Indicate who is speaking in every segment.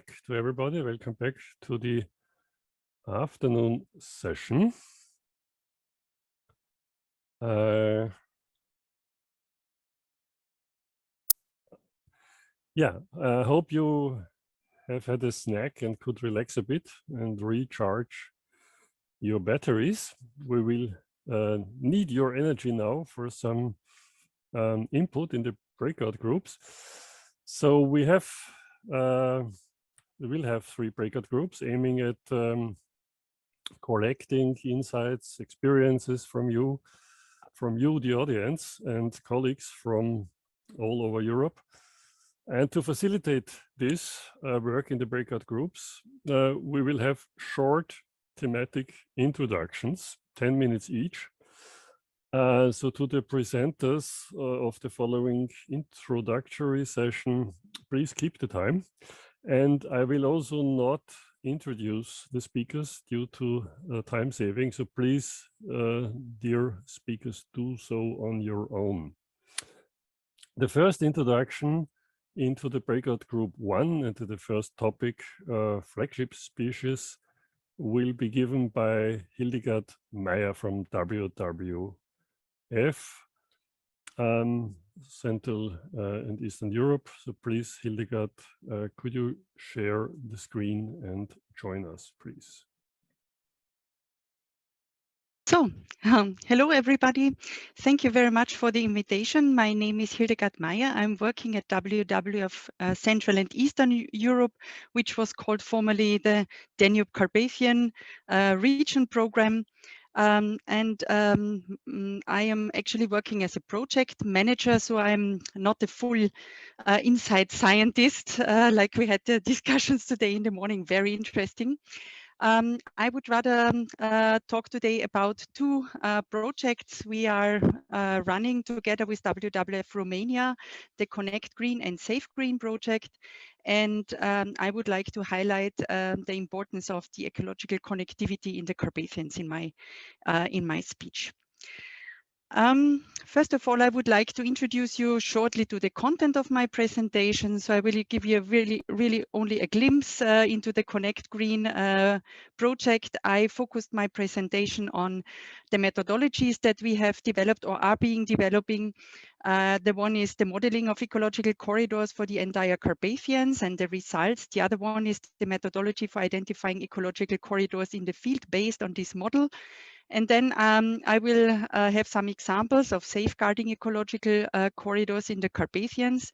Speaker 1: back to everybody. Welcome back to the afternoon session. I hope you have had a snack and could relax a bit and recharge your batteries. We will need your energy now for some input in the breakout groups. So we will have 3 breakout groups aiming at collecting insights, experiences from you, the audience, and colleagues from all over Europe. And to facilitate this work in the breakout groups, we will have short thematic introductions, 10 minutes each. So to the presenters of the following introductory session, please keep the time. And I will also not introduce the speakers due to time saving. So please, dear speakers, do so on your own. The first introduction into the breakout group 1 and to the first topic, flagship species, will be given by Hildegard Meyer from WWF, Central and Eastern Europe. So please, Hildegard, could you share the screen and join us, please?
Speaker 2: So, hello everybody. Thank you very much for the invitation. My name is Hildegard Meyer. I'm working at WWF Central and Eastern Europe, which was called formerly the Danube Carpathian Region Program. I am actually working as a project manager, so I'm not a full inside scientist like we had the discussions today in the morning. Very interesting. I would rather talk today about 2 projects we are running together with WWF Romania, the Connect Green and Safe Green project. And I would like to highlight the importance of the ecological connectivity in the Carpathians in my speech. First of all, I would like to introduce you shortly to the content of my presentation. So I will give you really only a glimpse into the Connect Green project. I focused my presentation on the methodologies that we have developed or are developing. The one is the modeling of ecological corridors for the entire Carpathians and the results. The other one is the methodology for identifying ecological corridors in the field based on this model. And then I will have some examples of safeguarding ecological corridors in the Carpathians,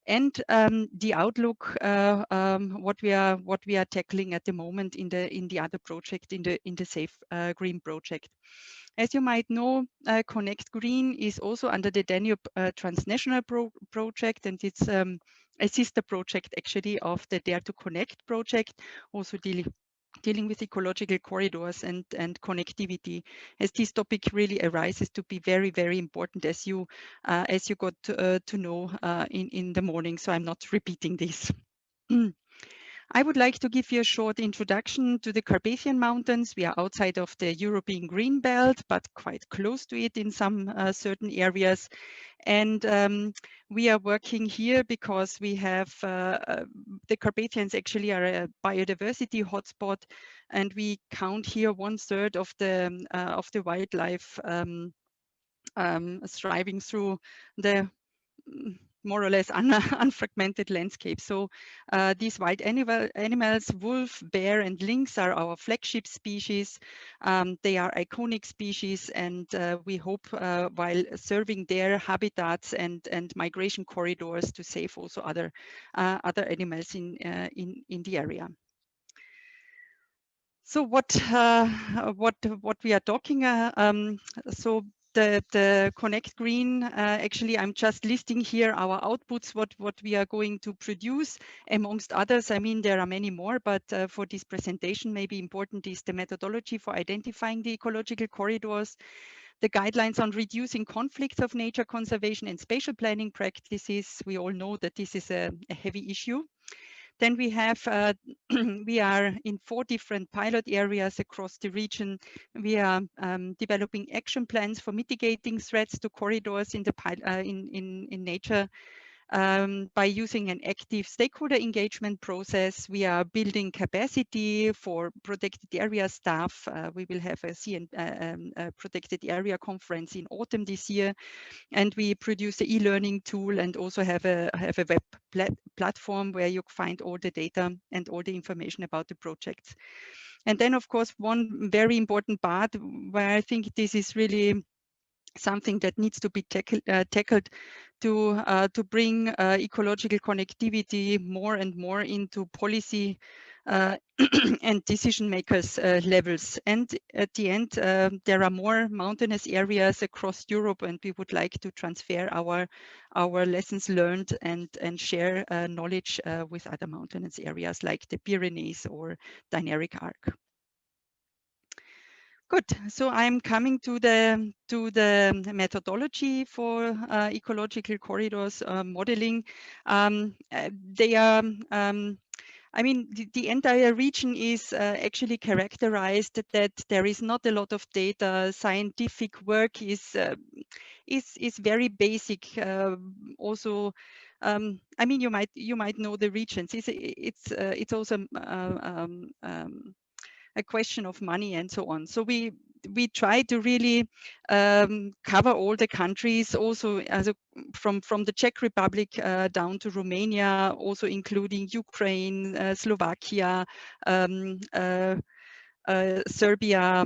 Speaker 2: and the outlook, what we are tackling at the moment in the other project, in the Safe Green project. As you might know, Connect Green is also under the Danube Transnational project, and it's a sister project actually of the Dare to Connect project, also dealing with ecological corridors and connectivity, as this topic really arises to be very important, as you got to know in the morning. So I'm not repeating this. I would like to give you a short introduction to the Carpathian Mountains. We are outside of the European Green Belt, but quite close to it in some certain areas. And we are working here because we have the Carpathians actually are a biodiversity hotspot, and we count here 1/3 of the wildlife thriving through the more or less unfragmented landscape. So these wild animals, wolf, bear, and lynx are our flagship species. They are iconic species, and we hope while serving their habitats and migration corridors to save also other animals in the area. So what we are talking, so the Connect Green, actually I'm just listing here our outputs, what we are going to produce amongst others. I mean, there are many more, but for this presentation, maybe important is the methodology for identifying the ecological corridors, the guidelines on reducing conflicts of nature conservation and spatial planning practices. We all know that this is a heavy issue. Then we have, we are in 4 different pilot areas across the region. We are developing action plans for mitigating threats to corridors in nature. By using an active stakeholder engagement process, we are building capacity for protected area staff. We will have a protected area conference in autumn this year, and we produce an e-learning tool and also have a web platform where you find all the data and all the information about the projects. And then, of course, one very important part where I think this is really something that needs to be tackled to bring ecological connectivity more and more into policy and decision makers levels. And at the end, there are more mountainous areas across Europe, and we would like to transfer our lessons learned and share knowledge with other mountainous areas like the Pyrenees or Dinaric Arc. Good. So I'm coming to the methodology for ecological corridors modeling. They are, I mean, the entire region is actually characterized that there is not a lot of data. Scientific work is very basic. Also, I mean, you might know the regions. It's also a question of money and so on. So we try to really cover all the countries, also from the Czech Republic down to Romania, also including Ukraine, Slovakia, Serbia,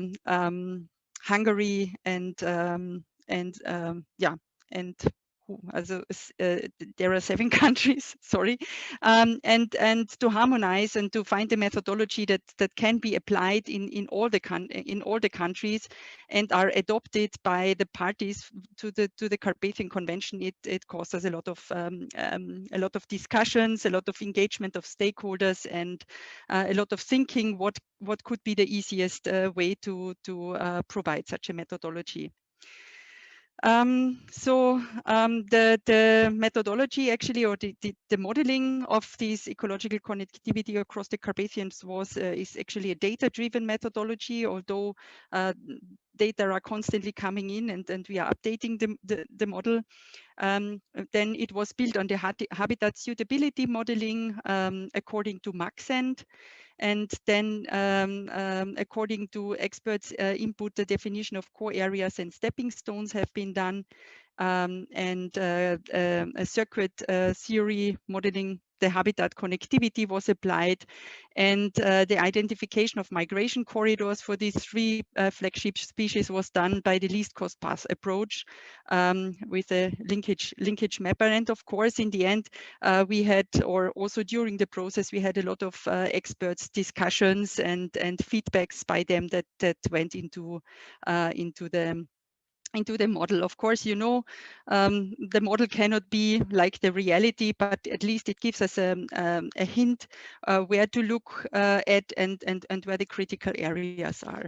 Speaker 2: Hungary, and there are 7 countries, sorry, and to harmonize and to find a methodology that can be applied in all the countries and are adopted by the parties to the Carpathian Convention. It causes a lot of discussions, a lot of engagement of stakeholders, and a lot of thinking what could be the easiest way to provide such a methodology. The methodology actually, or the modeling of this ecological connectivity across the Carpathians is actually a data-driven methodology, although data are constantly coming in and we are updating the model. Then it was built on the habitat suitability modeling according to Maxent. And then according to experts' input, the definition of core areas and stepping stones have been done. And a circuit theory modeling the habitat connectivity was applied, and the identification of migration corridors for these 3 flagship species was done by the least cost path approach with a linkage mapper. And of course, in the end, we had, or also during the process, we had a lot of experts discussions and feedbacks by them that went into the model. Of course, you know, the model cannot be like the reality, but at least it gives us a hint where to look at and where the critical areas are.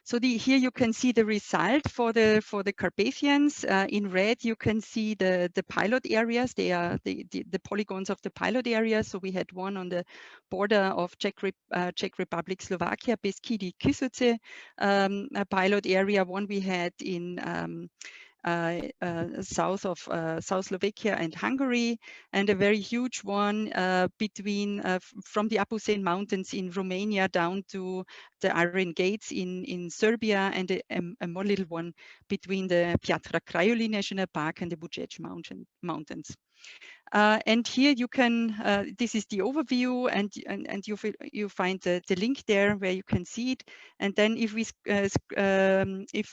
Speaker 2: So here you can see the result for the Carpathians. In red, you can see the pilot areas. They are the polygons of the pilot areas. So we had one on the border of Czech Republic, Slovakia, Beskidi, Kysuce, a pilot area. One we had in south Slovakia and Hungary, and a very huge one between from the Apusén Mountains in Romania down to the Iron Gates in Serbia, and a more little one between the Piatra Craiului National Park and the Bucegi Mountains. And here you can, this is the overview, and you find the link there where you can see it. And then if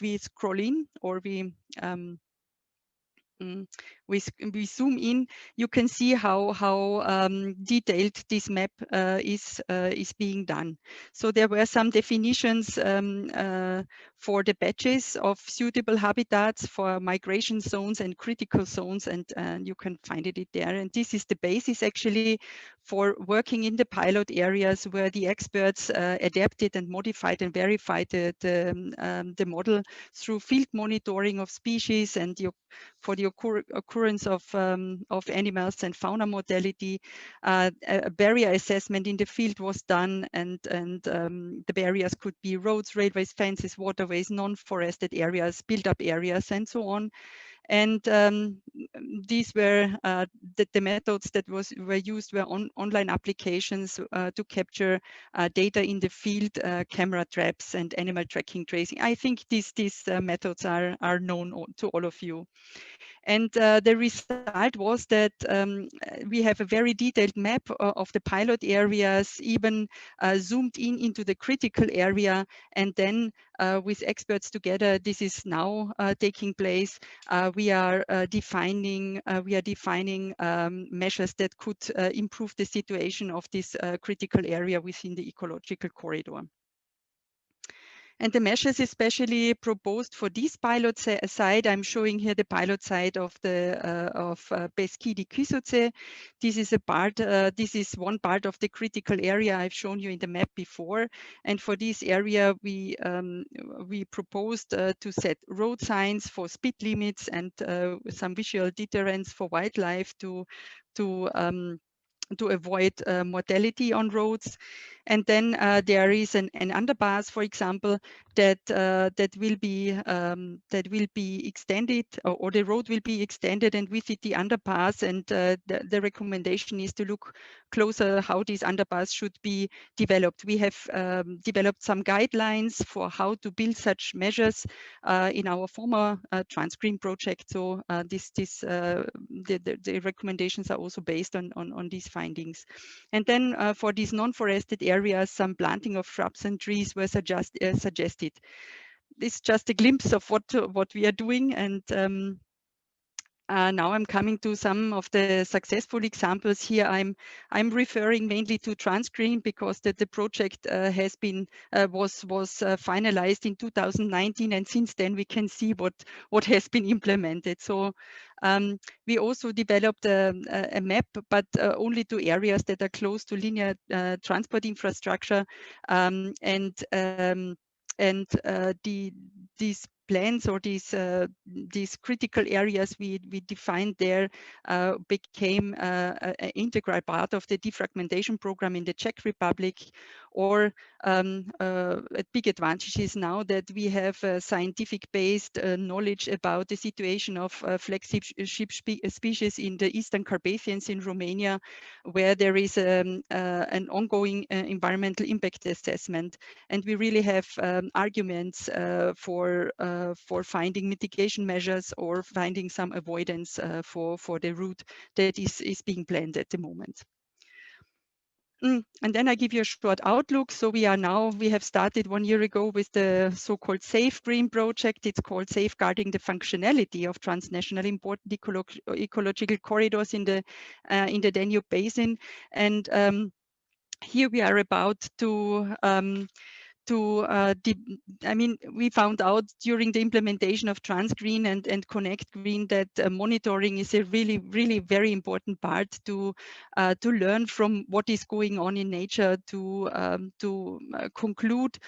Speaker 2: we scroll in, or we zoom in, you can see how detailed this map is being done. So there were some definitions for the badges of suitable habitats for migration zones and critical zones, and you can find it there. And this is the basis actually for working in the pilot areas where the experts adapted and modified and verified the model through field monitoring of species and for the occurrence of animals and fauna mortality. A barrier assessment in the field was done, and the barriers could be roads, railways, fences, waterways, non-forested areas, built-up areas, and so on. And these were the methods that were used were online applications to capture data in the field, camera traps and animal tracking tracing. I think these methods are known to all of you. And the result was that we have a very detailed map of the pilot areas, even zoomed in into the critical area. And then with experts together, this is now taking place. We are defining measures that could improve the situation of this critical area within the ecological corridor. And the measures especially proposed for this pilot site, I'm showing here the pilot site of the Beskidi Kysuce. This is a part. This is one part of the critical area I've shown you in the map before. And for this area, we proposed to set road signs for speed limits and some visual deterrents for wildlife to avoid mortality on roads. And then there is an underpass, for example, that will be extended, or the road will be extended, and with it the underpass. And the recommendation is to look closer how this underpass should be developed. We have developed some guidelines for how to build such measures in our former Transgreen project. So the recommendations are also based on these findings. And then for these non-forested areas, some planting of shrubs and trees were suggested. This is just a glimpse of what we are doing. And now I'm coming to some of the successful examples here. I'm referring mainly to Transgreen because the project has been was finalized in 2019, and since then we can see what has been implemented. So we also developed a map, but only to areas that are close to linear transport infrastructure, these plans or these critical areas we defined there became an integral part of the defragmentation program in the Czech Republic. Or a big advantage is now that we have scientific-based knowledge about the situation of flagship species in the Eastern Carpathians in Romania, where there is an ongoing environmental impact assessment. And we really have arguments for finding mitigation measures or finding some avoidance for the route that is being planned at the moment. And then I give you a short outlook. So we have started 1 year ago with the so-called Safe Green project. It's called Safeguarding the Functionality of Transnational Important Ecological Corridors in the Danube Basin. And here we are about to we found out during the implementation of Transgreen and Connect Green that monitoring is a really very important part to learn from what is going on in nature, to conclude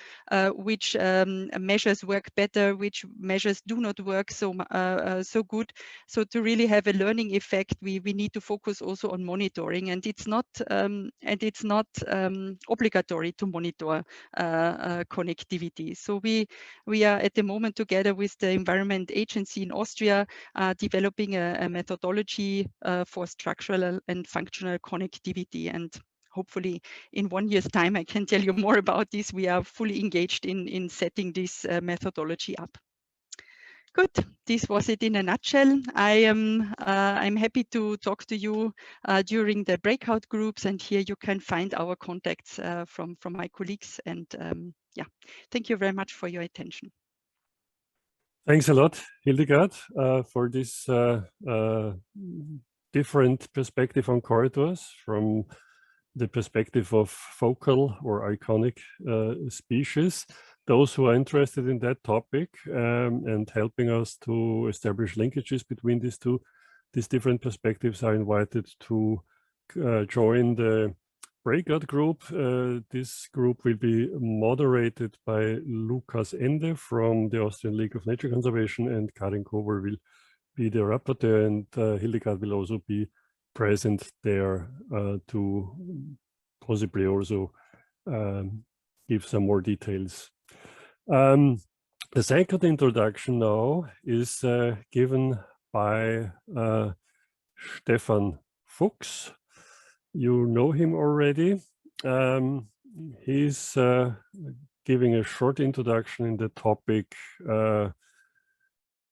Speaker 2: which measures work better, which measures do not work so good. So to really have a learning effect, we need to focus also on monitoring, and it's not obligatory to monitor connectivity. So we are at the moment, together with the Environment Agency in Austria, developing a methodology for structural and functional connectivity. And hopefully in 1 year's time, I can tell you more about this. We are fully engaged in setting this methodology up. Good. This was it in a nutshell. I'm happy to talk to you during the breakout groups, and here you can find our contacts from my colleagues. And yeah, thank you very much for your attention.
Speaker 1: Thanks a lot, Hildegard, for this different perspective on corridors, from the perspective of focal or iconic species. Those who are interested in that topic and helping us to establish linkages between these different perspectives are invited to join the breakout group. This group will be moderated by Lukas Ende from the Austrian League of Nature Conservation, and Karin Kober will be the rapporteur, and Hildegard will also be present there to possibly also give some more details. The second introduction now is given by Stefan Fuchs. You know him already. He's giving a short introduction in the topic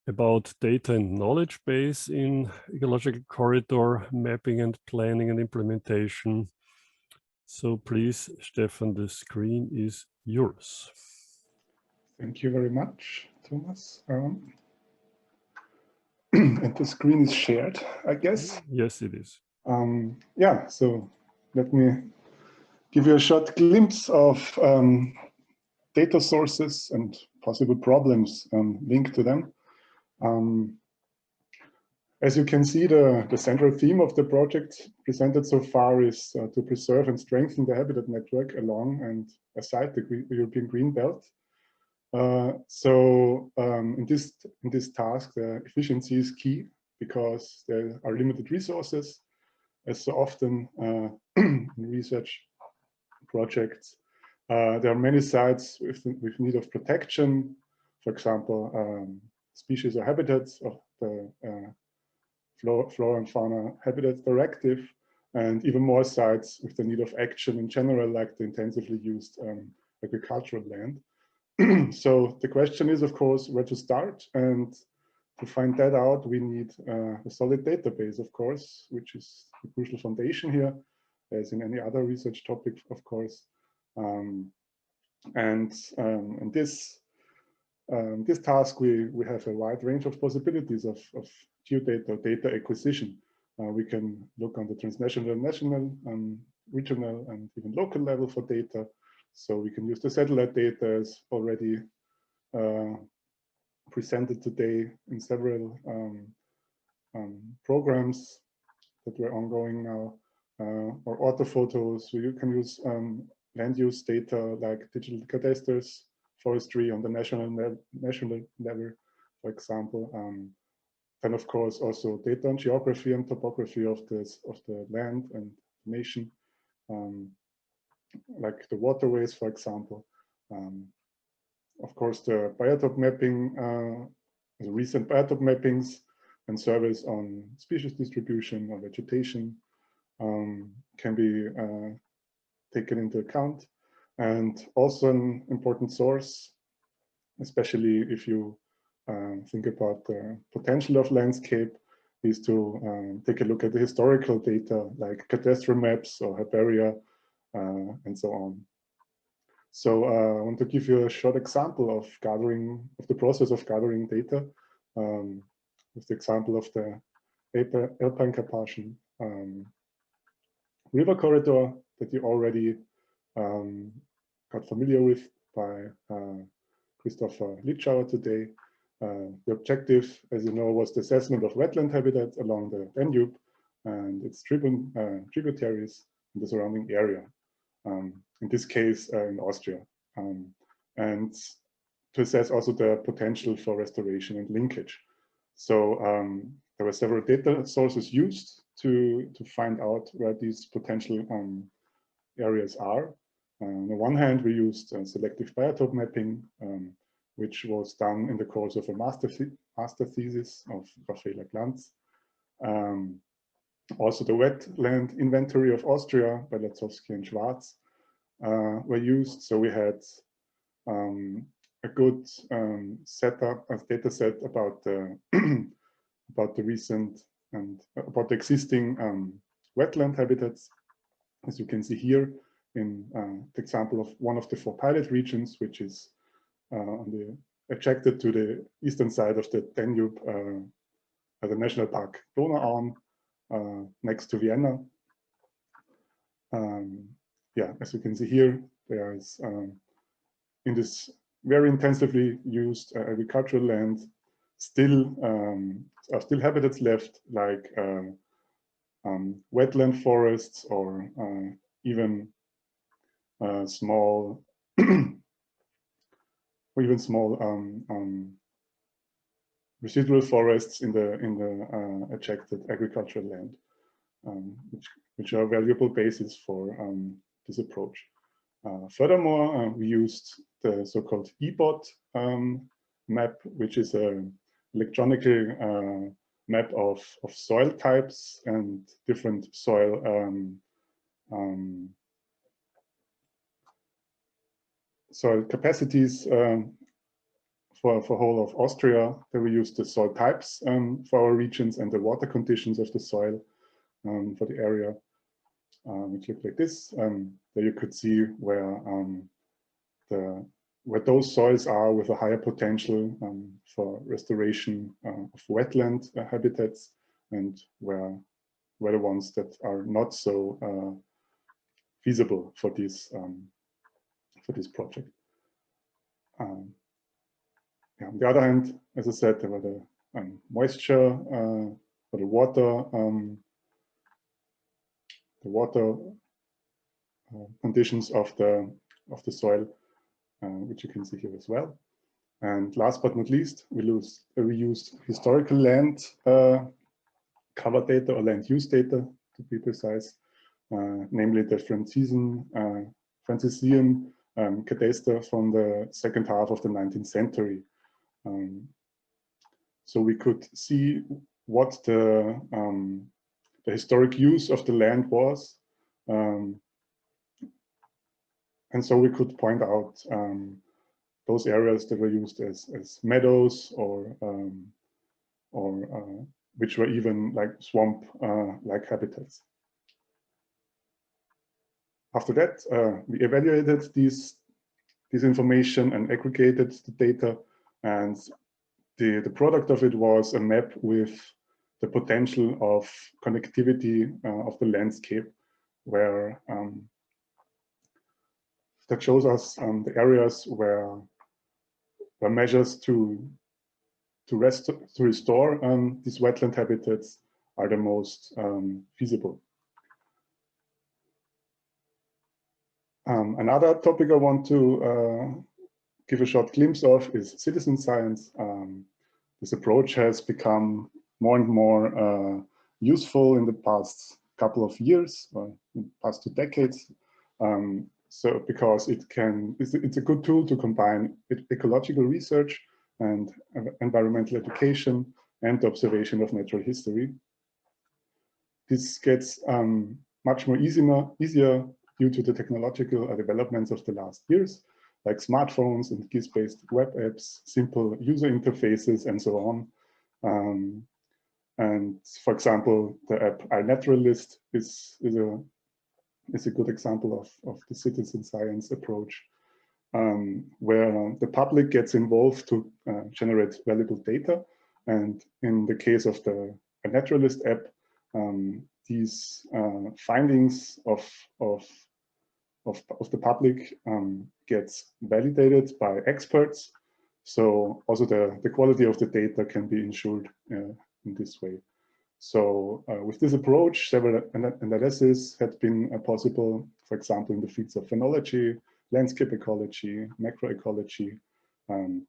Speaker 1: about data and knowledge base in ecological corridor mapping and planning and implementation. So please, Stefan, the screen is yours.
Speaker 3: Thank you very much, Thomas. And the screen is shared, I guess.
Speaker 1: Yes, it is.
Speaker 3: Yeah, so let me give you a short glimpse of data sources and possible problems linked to them. As you can see, the central theme of the project presented so far is to preserve and strengthen the habitat network along and aside the European Green Belt. In this task, the efficiency is key because there are limited resources, as so often in research projects. There are many sites with need of protection, for example, species or habitats of the Flora and Fauna Habitat Directive, and even more sites with the need of action in general, like the intensively used agricultural land. So the question is, of course, where to start, and to find that out, we need a solid database, of course, which is the crucial foundation here, as in any other research topic, of course. In this task, we have a wide range of possibilities of geodata, data acquisition. We can look on the transnational, national, regional, and even local level for data. So we can use the satellite data as already presented today in several programs that were ongoing now, or orthophotos. So you can use land use data like digital cadastres, forestry on the national level, for example. Then, of course, also data on geography and topography of the land and nation, like the waterways, for example. Of course, the biotope mapping, the recent biotope mappings and surveys on species distribution or vegetation can be taken into account. And also an important source, especially if you think about the potential of landscape, is to take a look at the historical data like cadastral maps or herbaria and so on. So I want to give you a short example of the process of gathering data with the example of the Alpine Carpathian river corridor that you already got familiar with by Christopher Litschauer today. The objective, as you know, was the assessment of wetland habitat along the Danube and its tributaries in the surrounding area. In this case, in Austria, and to assess also the potential for restoration and linkage. So there were several data sources used to find out where these potential areas are. On the one hand, we used selective biotope mapping, which was done in the course of a master thesis of Raphaela Glantz. Also, the wetland inventory of Austria by Latzowski and Schwarz were used. So we had a good setup, a data set about the about the recent and about the existing wetland habitats, as you can see here in the example of one of the 4 pilot regions, which is attracted to the eastern side of the Danube at the National Park Donauauen, next to Vienna. Yeah, as you can see here, there is in this very intensively used agricultural land still habitats left, like wetland forests or even small or even small residual forests in the attracted agricultural land, which are a valuable basis for this approach. Furthermore, we used the so-called EBOT map, which is an electronically map of soil types and different soil soil capacities for whole of Austria. Then we use the soil types for our regions and the water conditions of the soil for the area, which look like this. There you could see where those soils are with a higher potential for restoration of wetland habitats, and where the ones that are not so feasible for this project. Yeah, on the other hand, as I said, there were the moisture or the water conditions of the soil, which you can see here as well. And last but not least, we used historical land cover data or land use data, to be precise, namely the Franciscan cadaster from the second half of the 19th century. So we could see what the historic use of the land was, and so we could point out those areas that were used as meadows or which were even like swamp like habitats. After that, we evaluated this information and aggregated the data, and the product of it was a map with the potential of connectivity of the landscape, where that shows us the areas where measures to restore these wetland habitats are the most feasible. Another topic I want to give a short glimpse of is citizen science. This approach has become more and more useful in the past couple of years, or in the past 2 decades. So because it's a good tool to combine ecological research and environmental education and the observation of natural history. This gets much more easier due to the technological developments of the last years, like smartphones and GIS-based web apps, simple user interfaces, and so on. And for example, the app iNaturalist is a good example of the citizen science approach, where the public gets involved to generate valuable data. And in the case of the iNaturalist app, these findings of the public gets validated by experts. So also the quality of the data can be ensured in this way. So with this approach, several analyses had been possible, for example, in the fields of phenology, landscape ecology, macroecology, and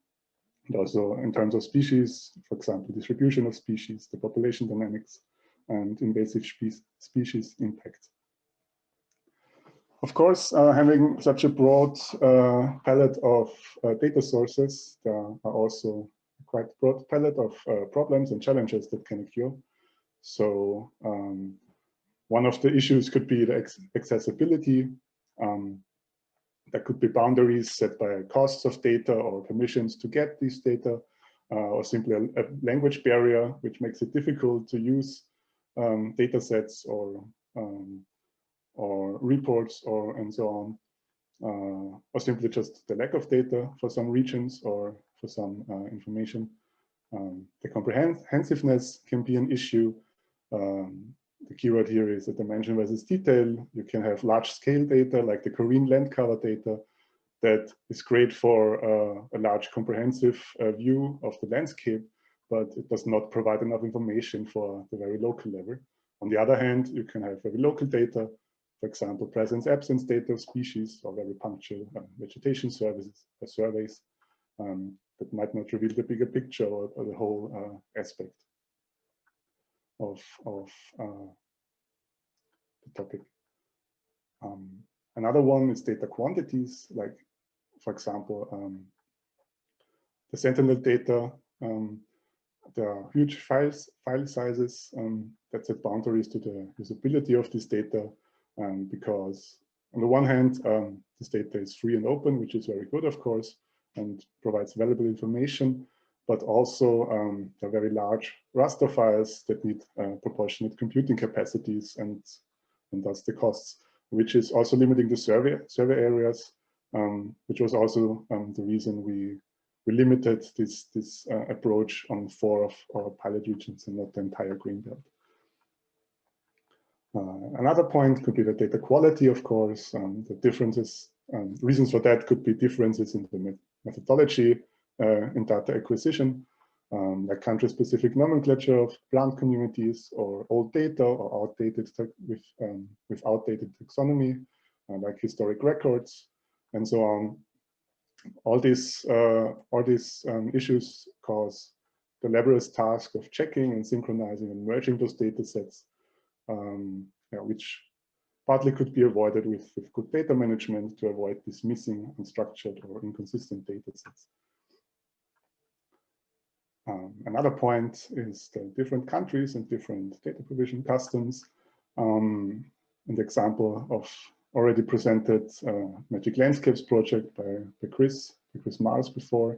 Speaker 3: also in terms of species, for example, distribution of species, the population dynamics, and invasive species impact. Of course, having such a broad palette of data sources, there are also quite a broad palette of problems and challenges that can occur. So one of the issues could be the accessibility. There could be boundaries set by costs of data or permissions to get these data, or simply a language barrier, which makes it difficult to use data sets or reports and so on, or simply just the lack of data for some regions or for some information. The comprehensiveness can be an issue. The keyword here is the dimension versus detail. You can have large-scale data like the Korean land cover data that is great for a large comprehensive view of the landscape, but it does not provide enough information for the very local level. On the other hand, you can have very local data, for example, presence-absence data of species, or very punctual vegetation surveys that might not reveal the bigger picture or the whole aspect of the topic. Another one is data quantities, like, for example, the Sentinel data there are huge file sizes that set boundaries to the usability of this data, because on the one hand, this data is free and open, which is very good, of course, and provides valuable information, but also there are very large raster files that need proportionate computing capacities and thus the costs, which is also limiting the survey areas, which was also the reason we limited this approach on 4 of our pilot regions and not the entire greenbelt. Another point could be the data quality, of course. The differences, reasons for that could be differences in the methodology in data acquisition, like country-specific nomenclature of plant communities, or old data, or outdated with outdated taxonomy, like historic records, and so on. All these issues cause the laborious task of checking and synchronizing and merging those data sets, which partly could be avoided with good data management to avoid this missing, unstructured, or inconsistent data sets. Another point is the different countries and different data provision customs. An example of already presented Magic Landscapes project by Chris Mars before.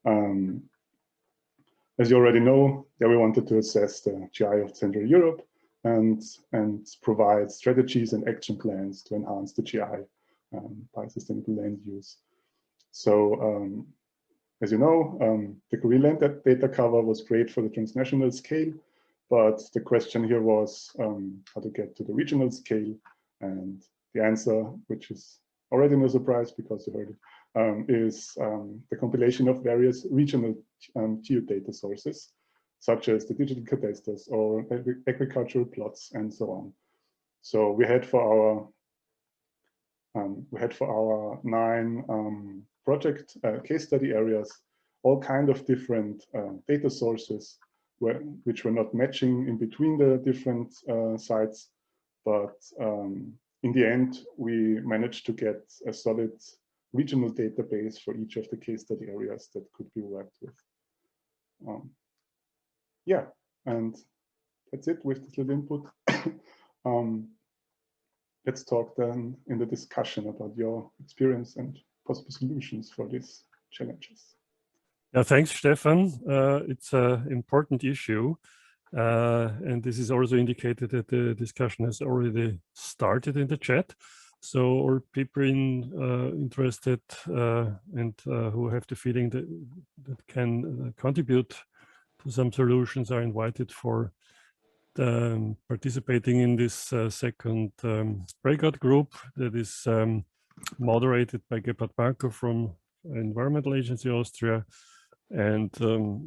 Speaker 3: As you already know, there we wanted to assess the GI of Central Europe and provide strategies and action plans to enhance the GI by sustainable land use. So as you know, the Greenland data cover was great for the transnational scale, but the question here was how to get to the regional scale. And the answer, which is already no surprise because you heard it, is the compilation of various regional geodata sources, such as the digital cadasters or agricultural plots and so on. So we had for our 9 project case study areas all kind of different data sources which were not matching in between the different sites, but in the end, we managed to get a solid regional database for each of the case study areas that could be worked with. Yeah, and that's it with this little input. Let's talk then in the discussion about your experience and possible solutions for these challenges.
Speaker 1: Yeah, thanks, Stefan. It's an important issue. And this is also indicated that the discussion has already started in the chat. So all people interested and who have the feeling that can contribute to some solutions are invited for participating in this second breakout group that is moderated by Gebhard Banker from Environmental Agency Austria, and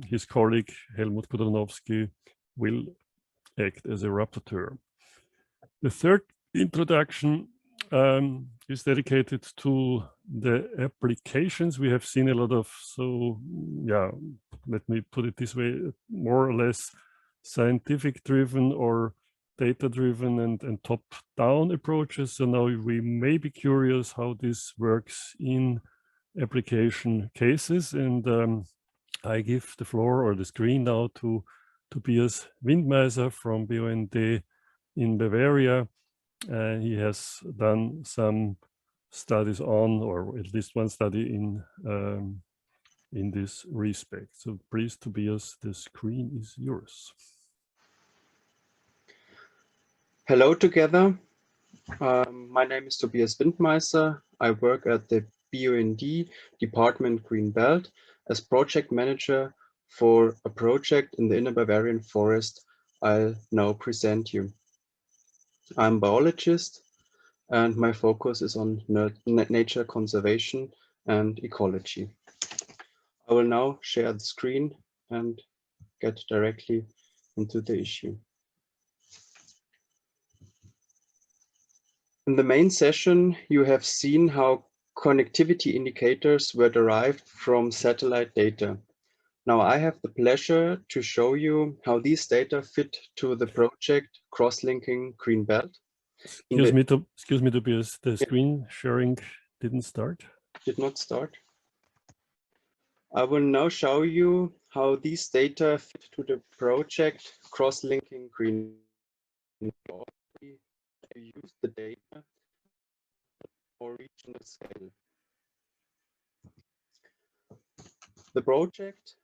Speaker 1: his colleague Helmut Kudranowski will act as a rapporteur. The third introduction is dedicated to the applications. We have seen a lot of, so yeah, let me put it this way, more or less scientific driven or data driven and top-down approaches. So now we may be curious how this works in application cases, and I give the floor or the screen now to Tobias Windmeiser from BUND in Bavaria. He has done some studies on, or at least one study in this respect. So please, Tobias, the screen is yours.
Speaker 4: Hello together. My name is Tobias Windmeiser. I work at the BUND Department Green Belt as project manager for a project in the Inner Bavarian Forest I'll now present you. I'm a biologist and my focus is on nature conservation and ecology. I will now share the screen and get directly into the issue. In the main session, you have seen how connectivity indicators were derived from satellite data. Now I have the pleasure to show you how these data fit to the project Cross-Linking Green Belt. Excuse
Speaker 1: me, Tobias, the screen sharing didn't start.
Speaker 4: Did not start. I will now show you how these data fit to the project cross-linking green. To use the data for regional scale. The project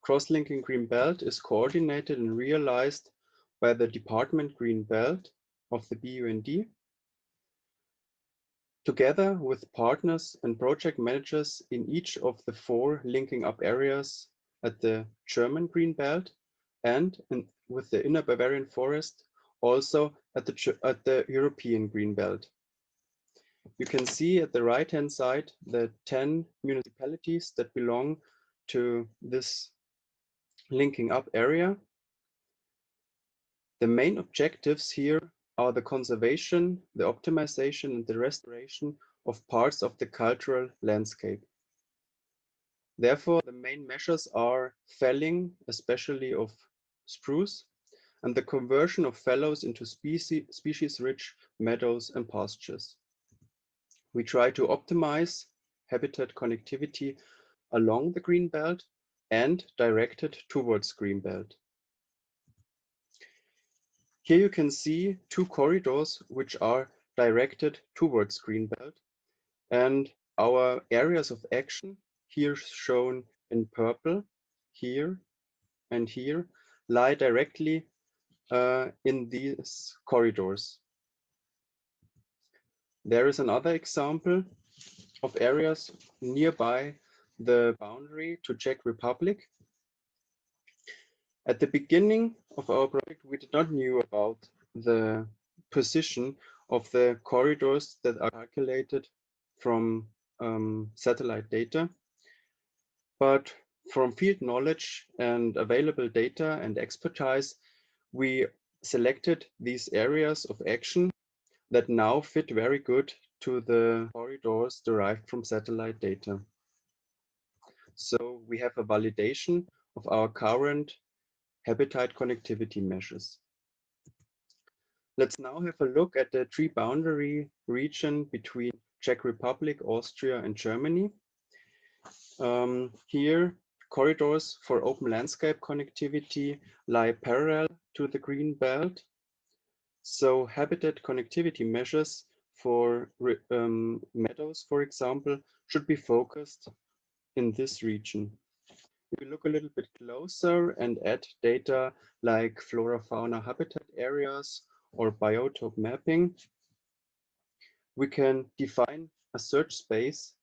Speaker 4: Cross-Linking Green Belt is coordinated and realized by the Department Green Belt of the BUND, together with partners and project managers in each of the 4 linking up areas at the German Green Belt and with the Inner Bavarian Forest, also at the European Green Belt. You can see at the right-hand side the 10 municipalities that belong to this linking up area. The main objectives here are the conservation, the optimization, and the restoration of parts of the cultural landscape. Therefore, the main measures are felling, especially of spruce, and the conversion of fallows into species-rich meadows and pastures. We try to optimize habitat connectivity along the green belt and direct it towards green belt. Here you can see 2 corridors which are directed towards green belt, and our areas of action, here shown in purple, here and here, lie directly in these corridors. There is another example of areas nearby the boundary to Czech Republic. At the beginning of our project, we did not know about the position of the corridors that are calculated from satellite data. But from field knowledge and available data and expertise, we selected these areas of action that now fit very good to the corridors derived from satellite data. So we have a validation of our current habitat connectivity measures. Let's now have a look at the tree boundary region between Czech Republic, Austria, and Germany. Here, corridors for open landscape connectivity lie parallel to the green belt. So habitat connectivity measures for meadows, for example, should be focused in this region. If we look a little bit closer and add data like flora, fauna, habitat areas or biotope mapping, we can define a search space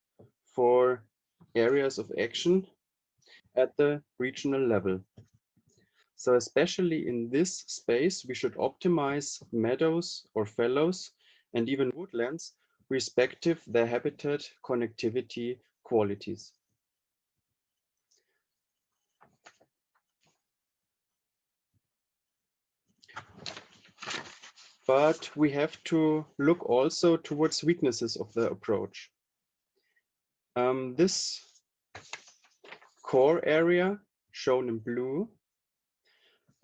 Speaker 4: for areas of action at the regional level. So especially in this space, we should optimize meadows or fallows and even woodlands, respective their habitat connectivity qualities. But we have to look also towards weaknesses of the approach. This core area, shown in blue,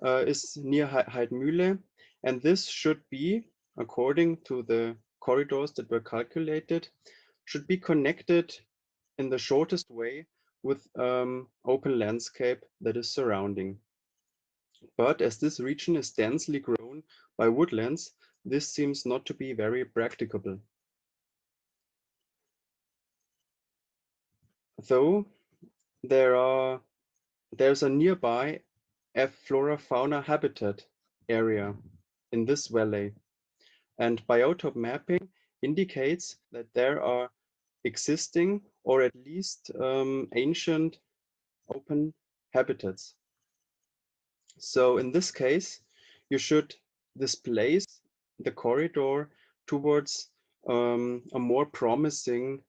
Speaker 4: is near Heidmühle, and this should be, according to the corridors that were calculated, should be connected in the shortest way with open landscape that is surrounding. But as this region is densely grown by woodlands, this seems not to be very practicable. Though there's a nearby flora fauna habitat area in this valley, and biotope mapping indicates that there are existing or at least ancient open habitats. So in this case, you should displace the corridor towards a more promising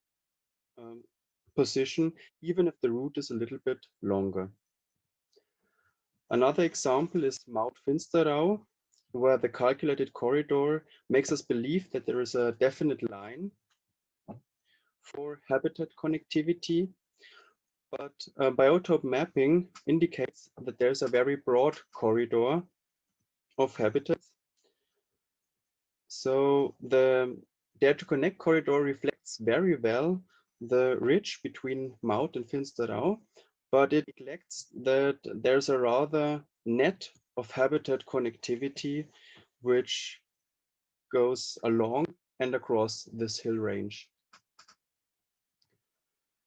Speaker 4: position, even if the route is a little bit longer. Another example is Mount Finsterau, where the calculated corridor makes us believe that there is a definite line for habitat connectivity, but biotope mapping indicates that there's a very broad corridor of habitats. So the Dare to Connect corridor reflects very well the ridge between Maut and Finsterau, but it neglects that there's a rather net of habitat connectivity which goes along and across this hill range.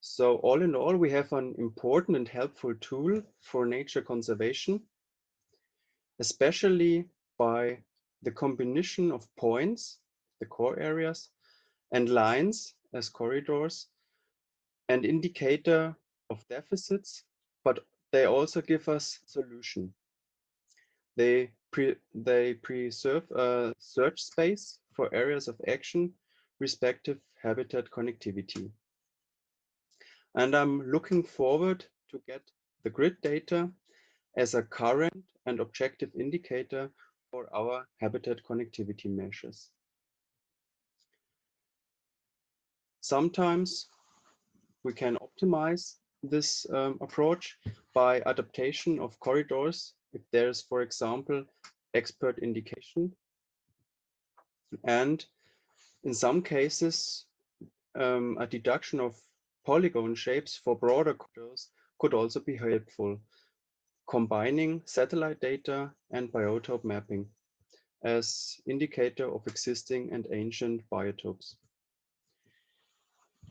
Speaker 4: So all in all, we have an important and helpful tool for nature conservation, especially by the combination of points, the core areas, and lines as corridors, and indicator of deficits, but they also give us solution. They preserve a search space for areas of action, respective habitat connectivity. And I'm looking forward to get the grid data as a current and objective indicator for our habitat connectivity measures. Sometimes we can optimize this approach by adaptation of corridors if there's, for example, expert indication. And in some cases, a deduction of polygon shapes for broader corridors could also be helpful, combining satellite data and biotope mapping as indicator of existing and ancient biotopes.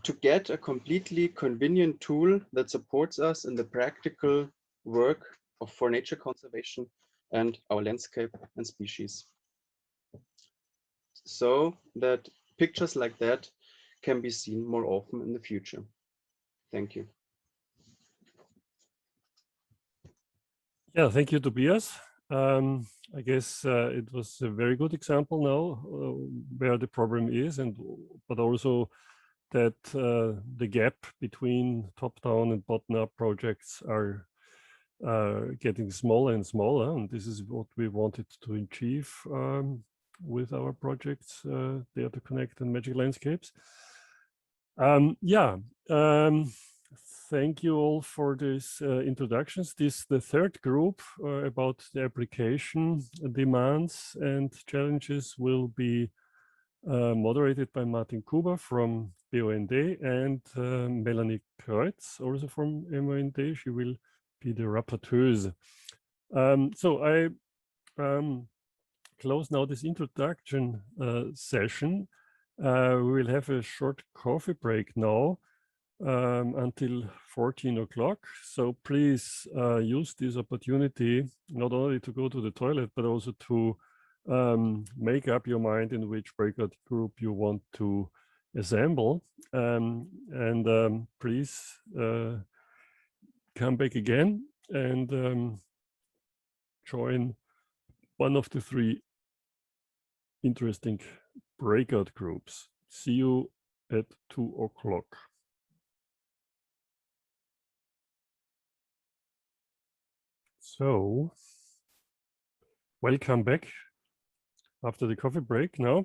Speaker 4: To get a completely convenient tool that supports us in the practical work for nature conservation and our landscape and species, so that pictures like that can be seen more often in the future. Thank you.
Speaker 1: Yeah, thank you, Tobias. I guess it was a very good example now where the problem is, but also that the gap between top-down and bottom-up projects are getting smaller and smaller, and this is what we wanted to achieve with our projects, DaRe to Connect and Magic Landscapes. Thank you all for these introductions. The third group about the application demands and challenges will be moderated by Martin Kuber from BUND and Melanie Kreutz, also from MUND. She will be the rapporteuse. So I close now this introduction session. We will have a short coffee break now until 14 o'clock. So please use this opportunity not only to go to the toilet, but also to make up your mind in which breakout group you want to assemble. Please come back again and join one of the three interesting breakout groups. See you at 2 o'clock. So, welcome back after the coffee break now.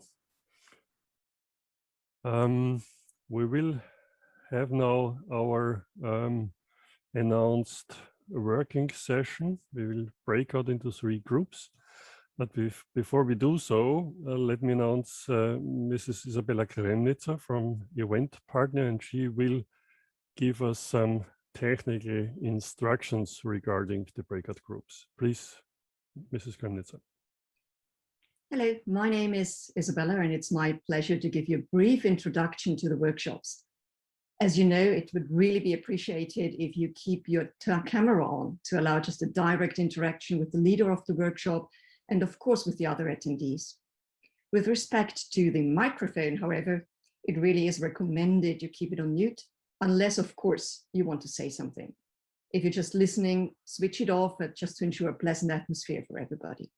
Speaker 1: We will have now our announced working session. We will break out into 3 groups. But before we do so, let me announce Mrs. Isabella Kremnitzer from Event Partner, and she will give us some technical instructions regarding the breakout groups. Please, Mrs. Kremnitzer.
Speaker 5: Hello, my name is Isabella, and it's my pleasure to give you a brief introduction to the workshops. As you know, it would really be appreciated if you keep your camera on to allow just a direct interaction with the leader of the workshop and of course with the other attendees. With respect to the microphone, however, it really is recommended you keep it on mute, unless of course you want to say something. If you're just listening, switch it off, but just to ensure a pleasant atmosphere for everybody.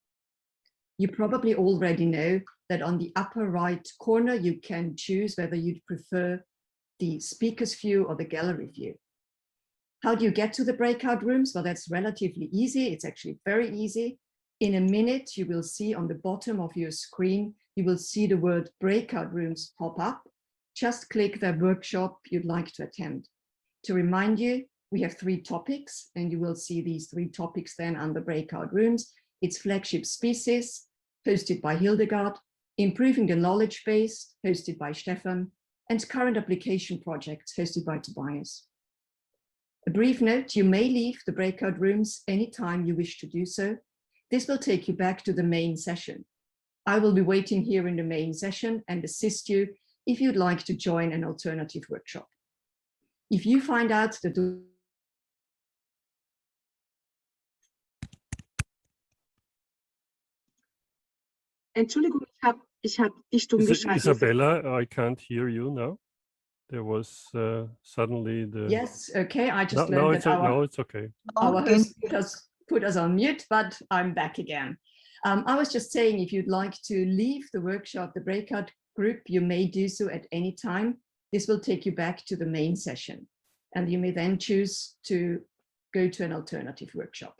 Speaker 5: You probably already know that on the upper right corner, you can choose whether you'd prefer the speaker's view or the gallery view. How do you get to the breakout rooms? Well, that's relatively easy. It's actually very easy. In a minute, you will see on the bottom of your screen, you will see the word breakout rooms pop up. Just click the workshop you'd like to attend. To remind you, we have 3 topics, and you will see these 3 topics then under breakout rooms. It's Flagship Species, hosted by Hildegard, Improving the Knowledge Base, hosted by Stefan, and Current Application Projects, hosted by Tobias. A brief note, you may leave the breakout rooms anytime you wish to do so. This will take you back to the main session. I will be waiting here in the main session and assist you if you'd like to join an alternative workshop. If you find out that
Speaker 6: Entschuldigung, ich hab die stumm geschaltet.
Speaker 1: Isabella, I can't hear you now. There was suddenly the...
Speaker 5: Yes, okay, I just learned that
Speaker 1: no, it's okay.
Speaker 5: Our host put us on mute, but I'm back again. I was just saying, if you'd like to leave the workshop, the breakout group, you may do so at any time. This will take you back to the main session, and you may then choose to go to an alternative workshop.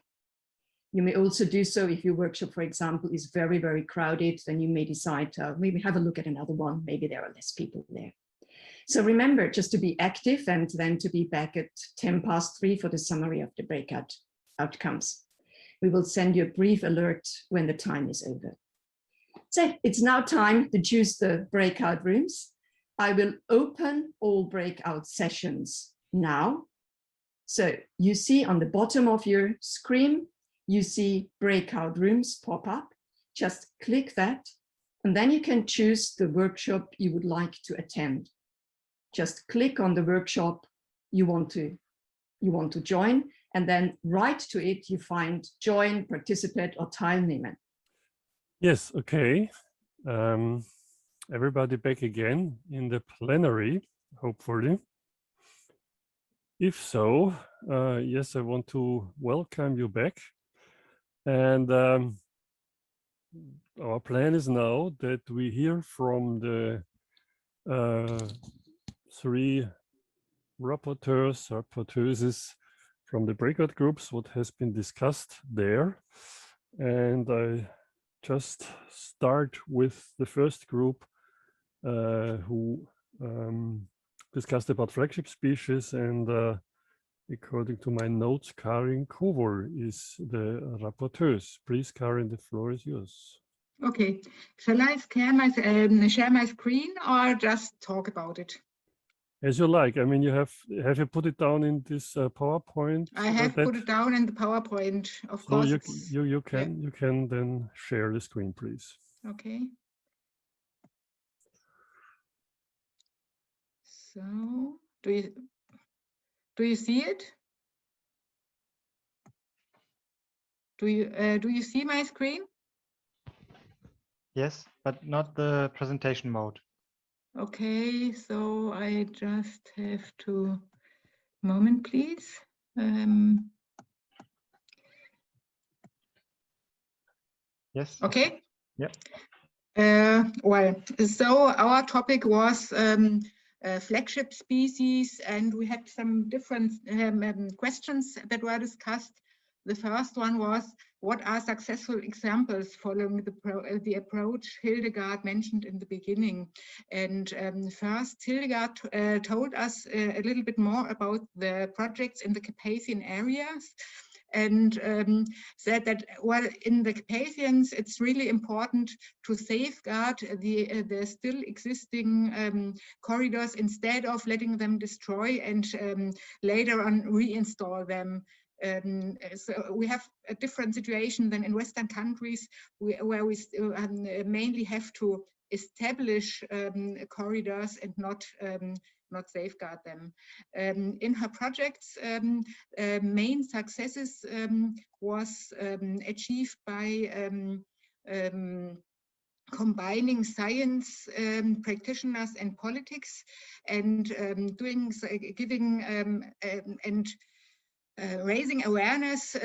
Speaker 5: You may also do so if your workshop, for example, is very, very crowded, then you may decide to maybe have a look at another one. Maybe there are less people there. So remember just to be active and then to be back at 3:10 for the summary of the breakout outcomes. We will send you a brief alert when the time is over. So it's now time to choose the breakout rooms. I will open all breakout sessions now. So you see on the bottom of your screen, you see breakout rooms pop up. Just click that, and then you can choose the workshop you would like to attend. Just click on the workshop you want to join, and then right to it you find join, participate, or teilnehmen.
Speaker 1: Yes, okay. Everybody back again in the plenary, hopefully. If so, yes, I want to welcome you back. And our plan is now that we hear from the 3 rapporteuses from the breakout groups, what has been discussed there. And I just start with the first group who discussed about flagship species, and according to my notes, Karin Kowal is the rapporteur. Please, Karin, the floor is yours.
Speaker 7: Okay, shall I share my screen or just talk about it?
Speaker 1: As you like. I mean, have you put it down in this PowerPoint?
Speaker 7: I have put it down in the PowerPoint, of course.
Speaker 1: You can then share the screen, please.
Speaker 7: Okay. So, do you see it? Do you see my screen?
Speaker 8: Yes, but not the presentation mode.
Speaker 7: Okay, so I just have to, moment please.
Speaker 8: Yes.
Speaker 7: Okay.
Speaker 8: Yeah.
Speaker 7: Well, so our topic was flagship species, and we had some different questions that were discussed. The first one was, what are successful examples following the approach Hildegard mentioned in the beginning? And first, Hildegard told us a little bit more about the projects in the Carpathian areas, and said that, well, in the Carpathians, it's really important to safeguard the still existing corridors instead of letting them destroy and later on reinstall them. So we have a different situation than in Western countries, where we mainly have to establish corridors and not safeguard them. In her projects, main successes was achieved by combining science practitioners and politics, and raising awareness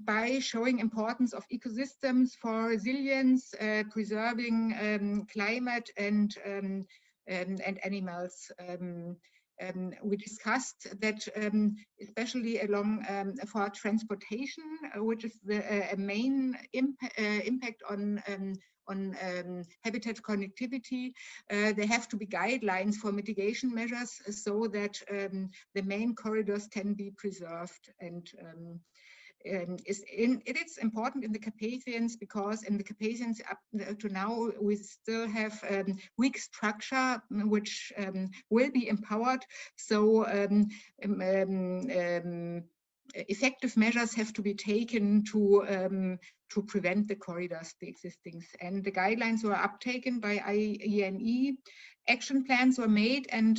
Speaker 7: by showing importance of ecosystems for resilience, preserving climate and animals. We discussed that especially along for transportation, which is a main impact on habitat connectivity, there have to be guidelines for mitigation measures so that the main corridors can be preserved. And it's important in the Carpathians, because in the Carpathians up to now we still have weak structure which will be empowered. So effective measures have to be taken to prevent the corridors, the existing. And the guidelines were uptaken by IENE. Action plans were made, and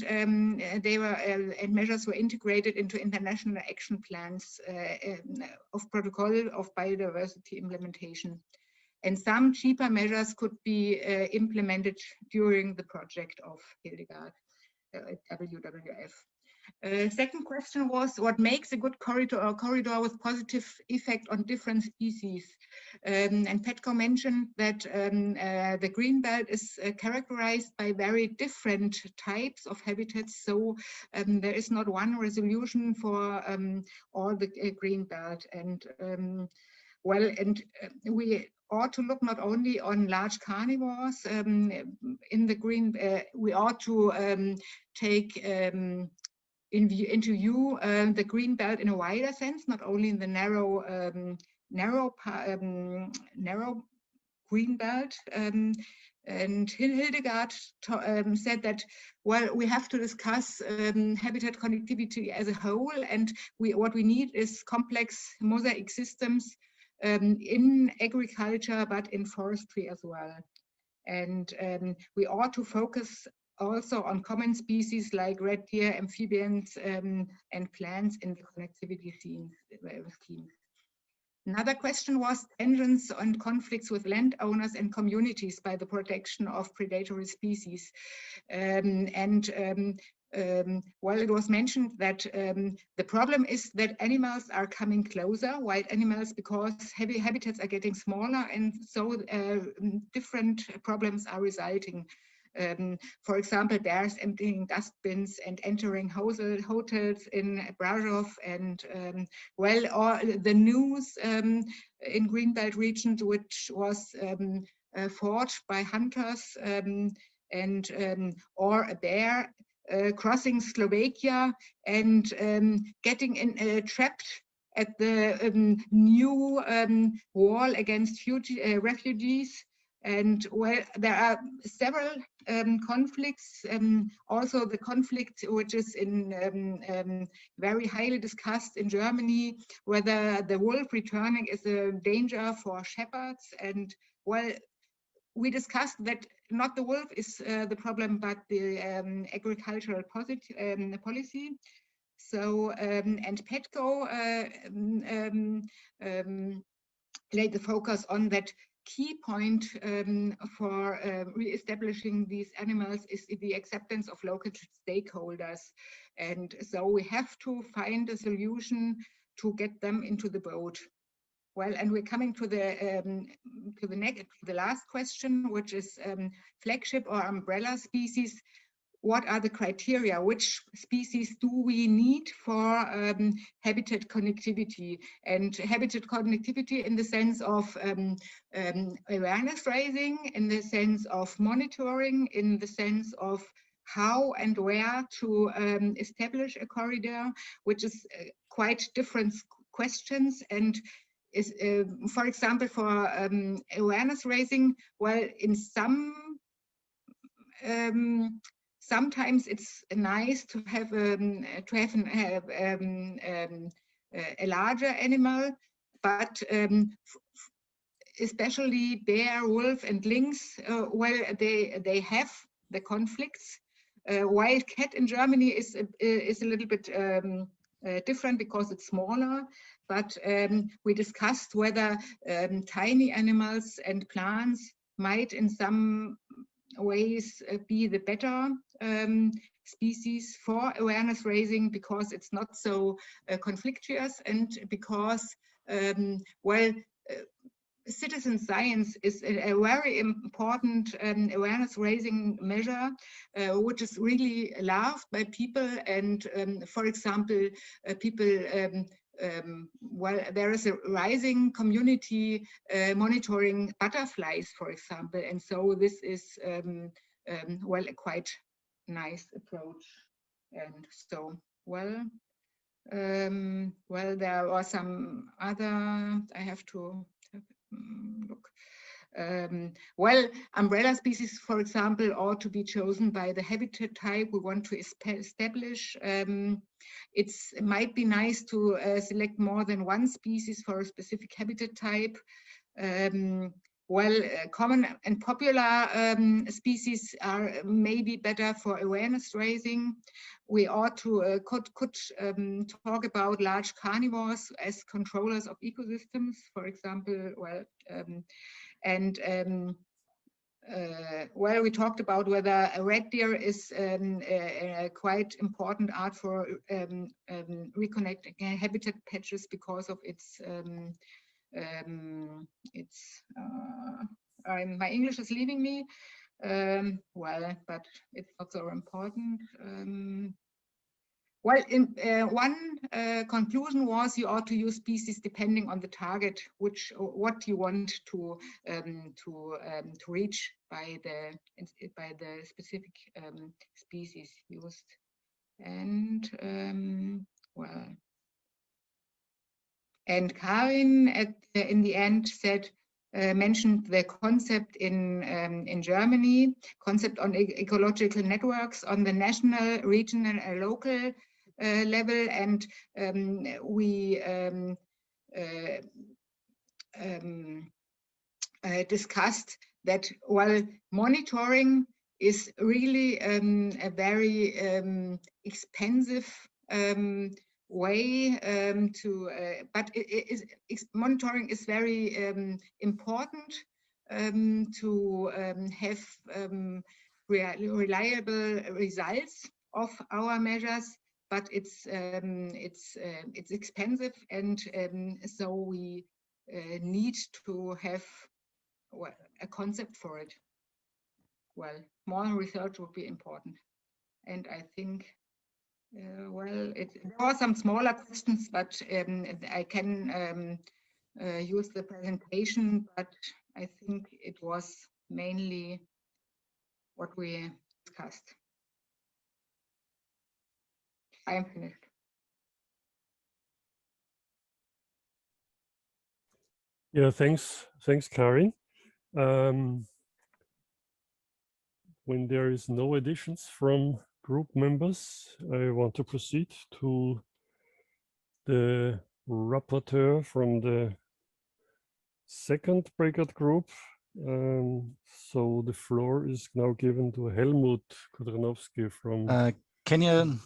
Speaker 7: they were and measures were integrated into international action plans of protocol of biodiversity implementation. And some cheaper measures could be implemented during the project of Hildegard at WWF. Second question was, what makes a good corridor with positive effect on different species? And Petko mentioned that the green belt is characterized by very different types of habitats. So there is not one resolution for all the green belt. And we ought to look not only on large carnivores in the green, we ought to take into view the green belt in a wider sense, not only in the narrow green belt. And Hildegard said that, well, we have to discuss habitat connectivity as a whole, and what we need is complex mosaic systems in agriculture, but in forestry as well. And we ought to focus also on common species like red deer, amphibians, and plants in the connectivity schemes. Another question was tensions and conflicts with landowners and communities by the protection of predatory species. Well, it was mentioned that the problem is that animals are coming closer, wild animals, because heavy habitats are getting smaller, and so different problems are resulting. For example, bears emptying dustbins and entering hotels in Brasov, and well, or the news in Greenbelt region, which was fought by hunters, or a bear crossing Slovakia and getting trapped at the new wall against refugees. And well, there are several conflicts, also the conflict which is in very highly discussed in Germany, whether the wolf returning is a danger for shepherds. And well, we discussed that not the wolf is the problem, but the agricultural policy. So, and Petko laid the focus on that key point for re-establishing these animals is the acceptance of local stakeholders. And so we have to find a solution to get them into the boat. Well, and we're coming to the last question, which is flagship or umbrella species. What are the criteria? Which species do we need for habitat connectivity? And habitat connectivity in the sense of awareness raising, in the sense of monitoring, in the sense of how and where to establish a corridor, which is quite different questions. And is, for example, for awareness raising, well, in sometimes it's nice to have a larger animal, but especially bear, wolf, and lynx, well, they have the conflicts. Wildcat in Germany is a little bit different because it's smaller, but we discussed whether tiny animals and plants might in some ways be the better species for awareness raising, because it's not so conflictuous, and because well, citizen science is a very important awareness raising measure, which is really loved by people. And for example, people well, there is a rising community monitoring butterflies, for example, and so this is well, a quite nice approach. And so, well, Well, there were some other, I have to look. Well, umbrella species, for example, ought to be chosen by the habitat type we want to establish. It might be nice to select more than one species for a specific habitat type. Well, common and popular species are maybe better for awareness raising. We ought to could talk about large carnivores as controllers of ecosystems, for example. Well, well, we talked about whether a red deer is a quite important art for reconnecting habitat patches because of its my English is leaving me. Well, but it's not so important. Well, one conclusion was you ought to use species depending on the target, what you want to reach by the specific species used. And well, and Karin in the end said. Mentioned the concept in Germany, concept on ecological networks on the national, regional, and local level, and we discussed that while monitoring is really a very expensive way but monitoring is very important to have reliable results of our measures, but it's expensive, and so we need to have a concept for it. Well, more research would be important, and I think. Well, there are some smaller questions, but I can use the presentation, but I think it was mainly what we discussed. I am finished.
Speaker 1: Yeah, thanks, Karin. When there is no additions from group members, I want to proceed to the rapporteur from the second breakout group. So the floor is now given to Helmut Kodranowski from.
Speaker 9: Can you,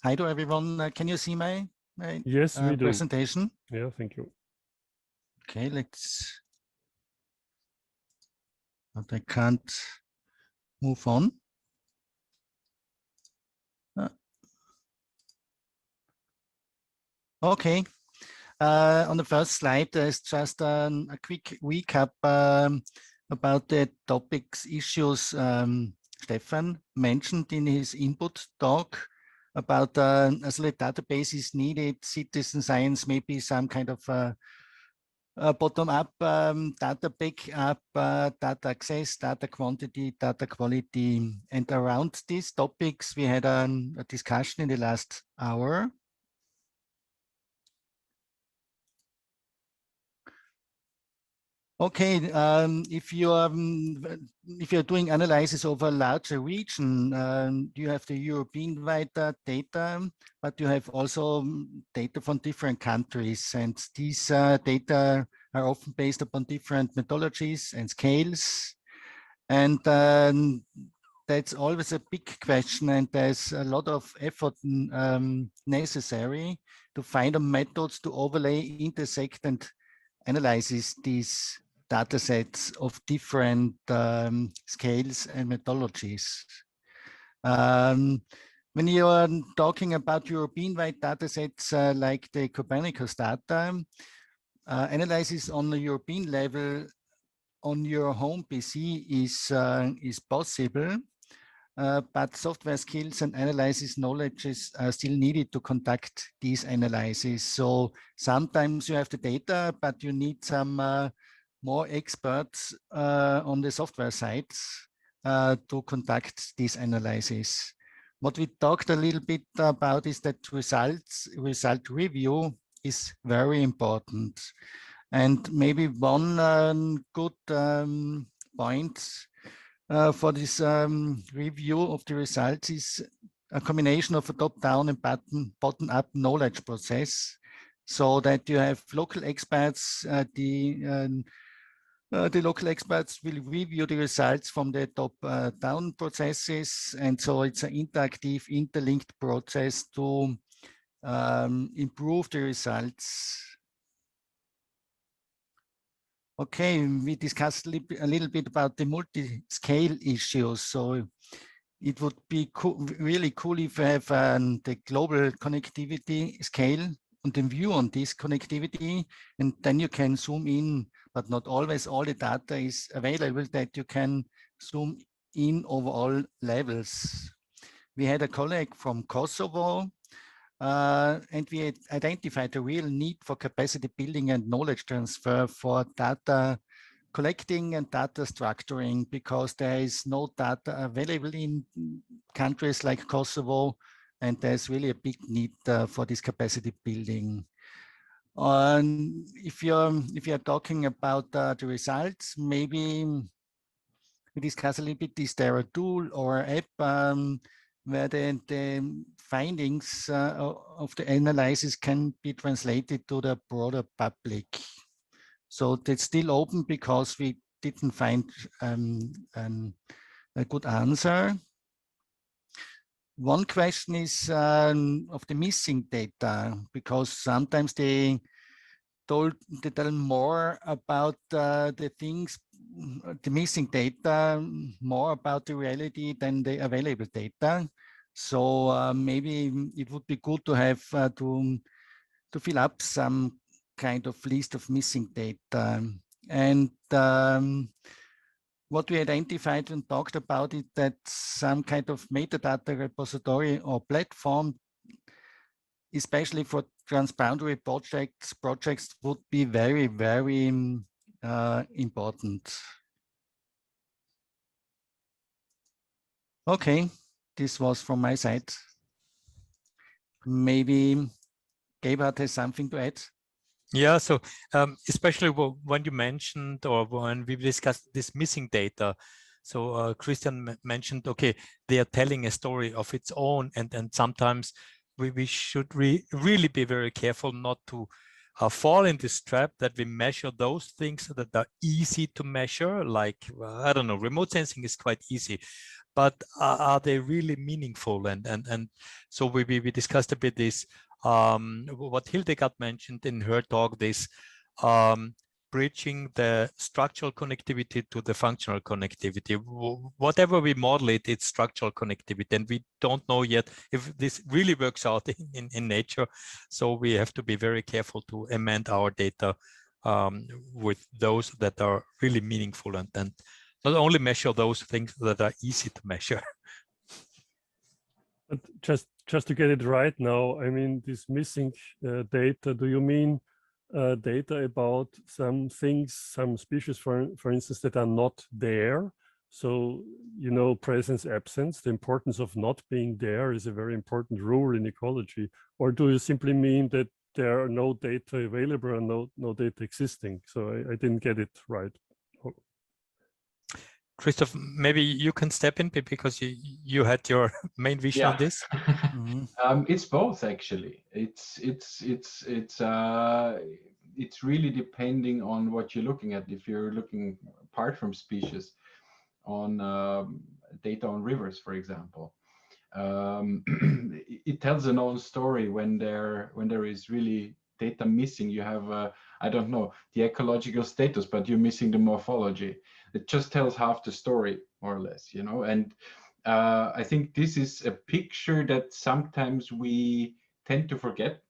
Speaker 9: hi to everyone. Can you see my
Speaker 1: yes, we do.
Speaker 9: Presentation?
Speaker 1: Yeah, thank you.
Speaker 9: Okay, let's, but I can't move on. Okay, on the first slide, there's just a quick recap about the topics, issues Stefan mentioned in his input talk about as a database is needed, citizen science, maybe some kind of bottom-up data backup, data access, data quantity, data quality. And around these topics, we had a discussion in the last hour. Okay, if you're doing analysis of a larger region, you have the European-wide data, but you have also data from different countries, and these data are often based upon different methodologies and scales, and that's always a big question, and there's a lot of effort necessary to find methods to overlay, intersect, and analyze these data sets of different scales and methodologies. When you are talking about European-wide data sets like the Copernicus data, analysis on the European level on your home PC is possible, but software skills and analysis knowledge is still needed to conduct these analyses. So sometimes you have the data, but you need some more experts on the software sides to conduct these analyses. What we talked a little bit about is that result review is very important. And maybe one good point for this review of the results is a combination of a top-down and bottom-up knowledge process, so that you have local experts. The local experts will review the results from the top-down processes, and so it's an interactive, interlinked process to improve the results. Okay, we discussed a little bit about the multi-scale issues. So it would be really cool if we have the global connectivity scale and then view on this connectivity, and then you can zoom in, but not always all the data is available that you can zoom in over all levels. We had a colleague from Kosovo, and we identified the real need for capacity building and knowledge transfer for data collecting and data structuring, because there is no data available in countries like Kosovo, and there's really a big need for this capacity building. If you're talking about the results, maybe we discuss a little bit, is there a tool or app where the findings of the analysis can be translated to the broader public? So that's still open because we didn't find a good answer. One question is of the missing data, because sometimes they tell more about the things, the missing data, more about the reality than the available data. So maybe it would be good to have to fill up some kind of list of missing data. And what we identified and talked about is that some kind of metadata repository or platform, especially for transboundary projects would be very, very important. Okay, this was from my side. Maybe Gebhard has something to add.
Speaker 10: Yeah, so especially when you mentioned, or when we discussed this missing data, so Christian mentioned, okay, they are telling a story of its own, and sometimes we should really be very careful not to fall in this trap that we measure those things that are easy to measure, like, I don't know, remote sensing is quite easy, but are they really meaningful? And so we discussed a bit this, what Hildegard mentioned in her talk, this bridging the structural connectivity to the functional connectivity. Whatever we model it, it's structural connectivity, and we don't know yet if this really works out in nature. So we have to be very careful to amend our data with those that are really meaningful, and not only measure those things that are easy to measure.
Speaker 1: But just to get it right now, I mean, this missing data, do you mean data about some things, some species, for instance, that are not there? So, you know, presence, absence, the importance of not being there is a very important rule in ecology. Or do you simply mean that there are no data available and no data existing? So I didn't get it right.
Speaker 10: Christoph, maybe you can step in because you had your main vision on this.
Speaker 11: It's both, actually. It's really depending on what you're looking at. If you're looking apart from species, on data on rivers, for example, it tells an own story when there is really data missing. You have I don't know the ecological status, but you're missing the morphology. It just tells half the story, more or less, you know. And I think this is a picture that sometimes we tend to forget.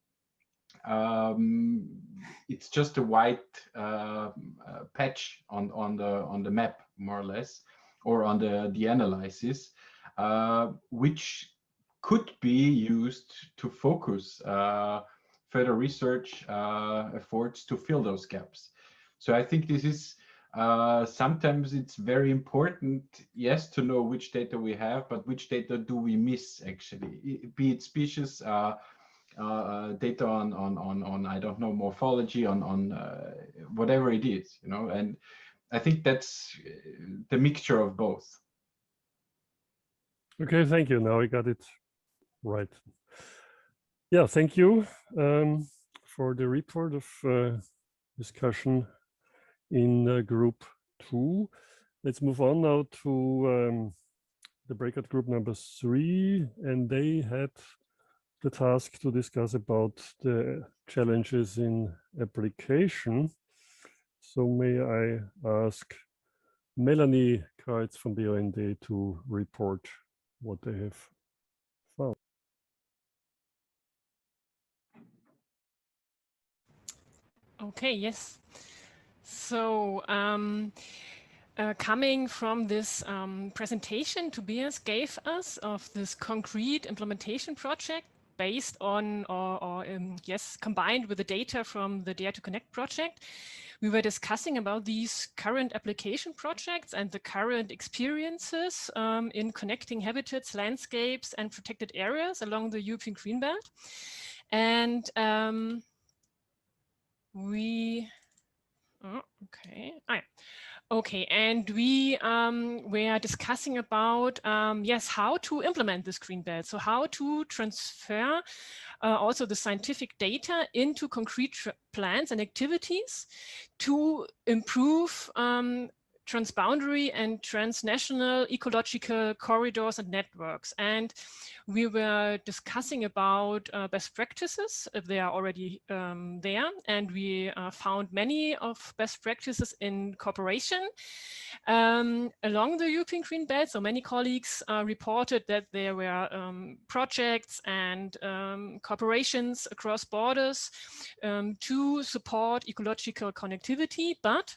Speaker 11: It's just a white patch on the map, more or less, or on the analysis, which could be used to focus further research efforts to fill those gaps. So I think this is Sometimes it's very important, yes, to know which data we have, but which data do we miss actually, be it species, data on I don't know, morphology, on whatever it is, you know, and I think that's the mixture of both.
Speaker 1: Okay, thank you. Now I got it right. Yeah, thank you for the report of discussion in group 2. Let's move on now to the breakout group number 3, and they had the task to discuss about the challenges in application. So may I ask Melanie Kreitz from BUND to report what they have found.
Speaker 12: Okay, yes. So coming from this presentation Tobias gave us of this concrete implementation project based on yes, combined with the data from the DaRe to Connect project, we were discussing about these current application projects and the current experiences in connecting habitats, landscapes, and protected areas along the European Greenbelt. And okay, and we were discussing about yes, how to implement this green belt. So how to transfer also the scientific data into concrete plans and activities to improve transboundary and transnational ecological corridors and networks. And we were discussing about best practices, if they are already there. And we found many of best practices in cooperation along the European Green Belt. So many colleagues reported that there were projects and cooperations across borders to support ecological connectivity, but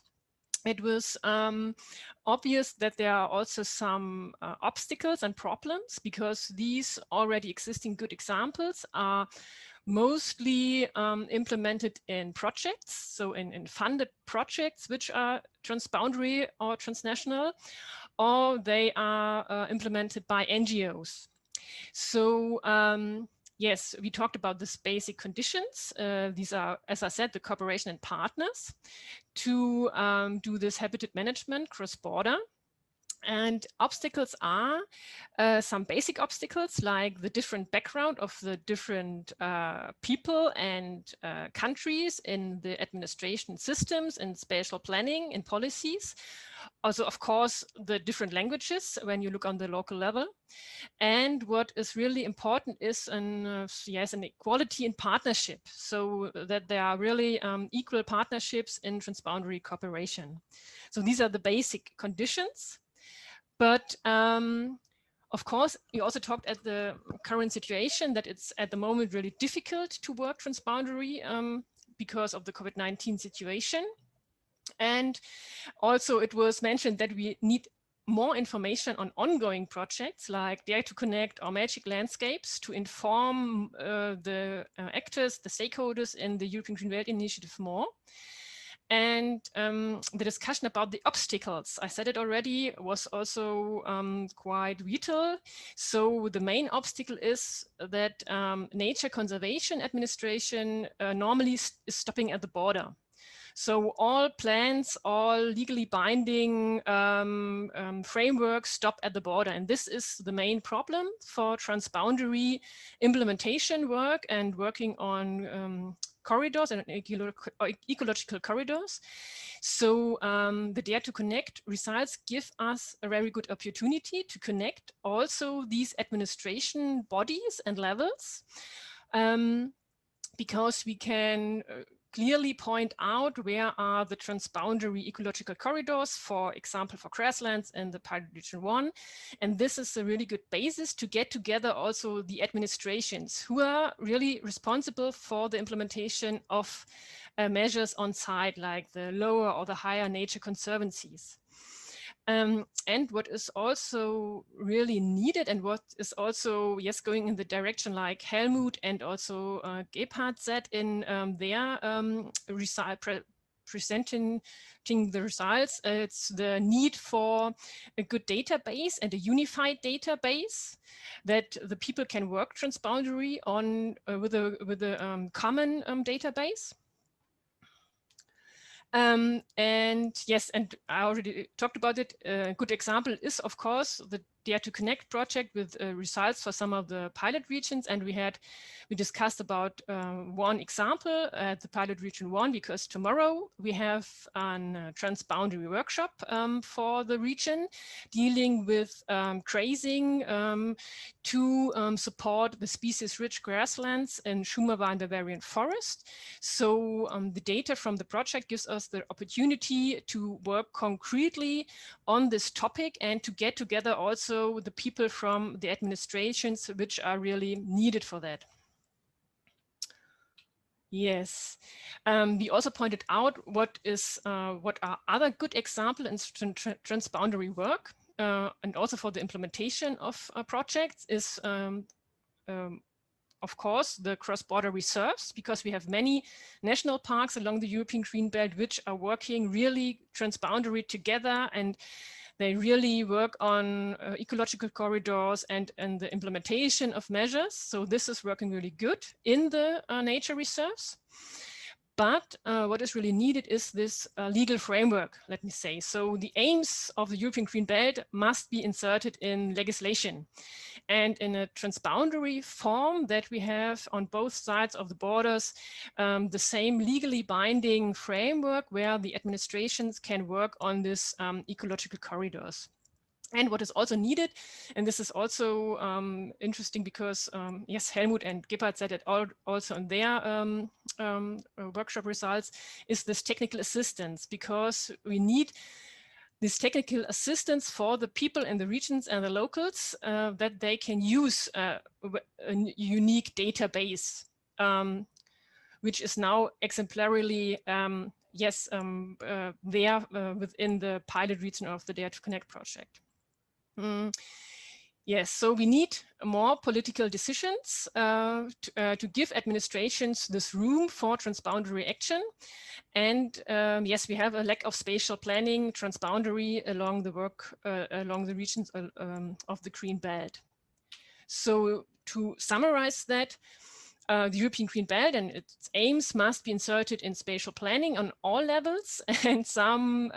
Speaker 12: it was obvious that there are also some obstacles and problems, because these already existing good examples are mostly implemented in projects, so in funded projects which are transboundary or transnational, or they are implemented by NGOs. So yes, we talked about these basic conditions. These are, as I said, the cooperation and partners to do this habitat management cross-border. And obstacles are some basic obstacles, like the different background of the different people and countries in the administration systems and spatial planning and policies. Also, of course, the different languages when you look on the local level. And what is really important is yes, an equality in partnership, so that there are really equal partnerships in transboundary cooperation. So these are the basic conditions. But of course, we also talked at the current situation that it's at the moment really difficult to work transboundary because of the COVID-19 situation. And also it was mentioned that we need more information on ongoing projects like DaRe to Connect or Magic Landscapes to inform the actors, the stakeholders in the European Green Belt Initiative more. And the discussion about the obstacles, I said it already, was also quite vital. So the main obstacle is that nature conservation administration normally is stopping at the border. So all plans, all legally binding frameworks stop at the border. And this is the main problem for transboundary implementation work and working on corridors and ecological corridors. So the DaRe to Connect results give us a very good opportunity to connect also these administration bodies and levels, because we can clearly point out where are the transboundary ecological corridors, for example, for grasslands in the Pilot Region 1. And this is a really good basis to get together also the administrations who are really responsible for the implementation of measures on site, like the lower or the higher nature conservancies. And what is also really needed, and what is also, yes, going in the direction like Helmut and also Gebhardt said in their presenting the results. It's the need for a good database and a unified database that the people can work transboundary on with a common database. And yes, and I already talked about it. A good example is, of course, the DaRe to Connect project with results for some of the pilot regions. And we discussed about one example at the pilot region 1, because tomorrow we have a transboundary workshop for the region dealing with grazing to support the species-rich grasslands in Shumava and Bavarian forest. So the data from the project gives us the opportunity to work concretely on this topic and to get together also the people from the administrations which are really needed for that. Yes, we also pointed out what are other good examples in transboundary work, and also for the implementation of projects is of course the cross-border reserves, because we have many national parks along the European Green Belt which are working really transboundary together, and they really work on ecological corridors and the implementation of measures. So this is working really good in the nature reserves. But what is really needed is this legal framework, let me say. So the aims of the European Green Belt must be inserted in legislation. And in a transboundary form that we have on both sides of the borders, the same legally binding framework where the administrations can work on this ecological corridors. And what is also needed, and this is also interesting because, yes, Helmut and Gebhard said it also in their workshop results, is this technical assistance, because we need this technical assistance for the people in the regions and the locals that they can use a unique database, which is now exemplarily, yes, there within the pilot region of the DaRe to Connect project. Yes, so we need more political decisions to give administrations this room for transboundary action. And yes, we have a lack of spatial planning transboundary along the along the regions of the Green Belt. So to summarize that, the European Green Belt and its aims must be inserted in spatial planning on all levels. And some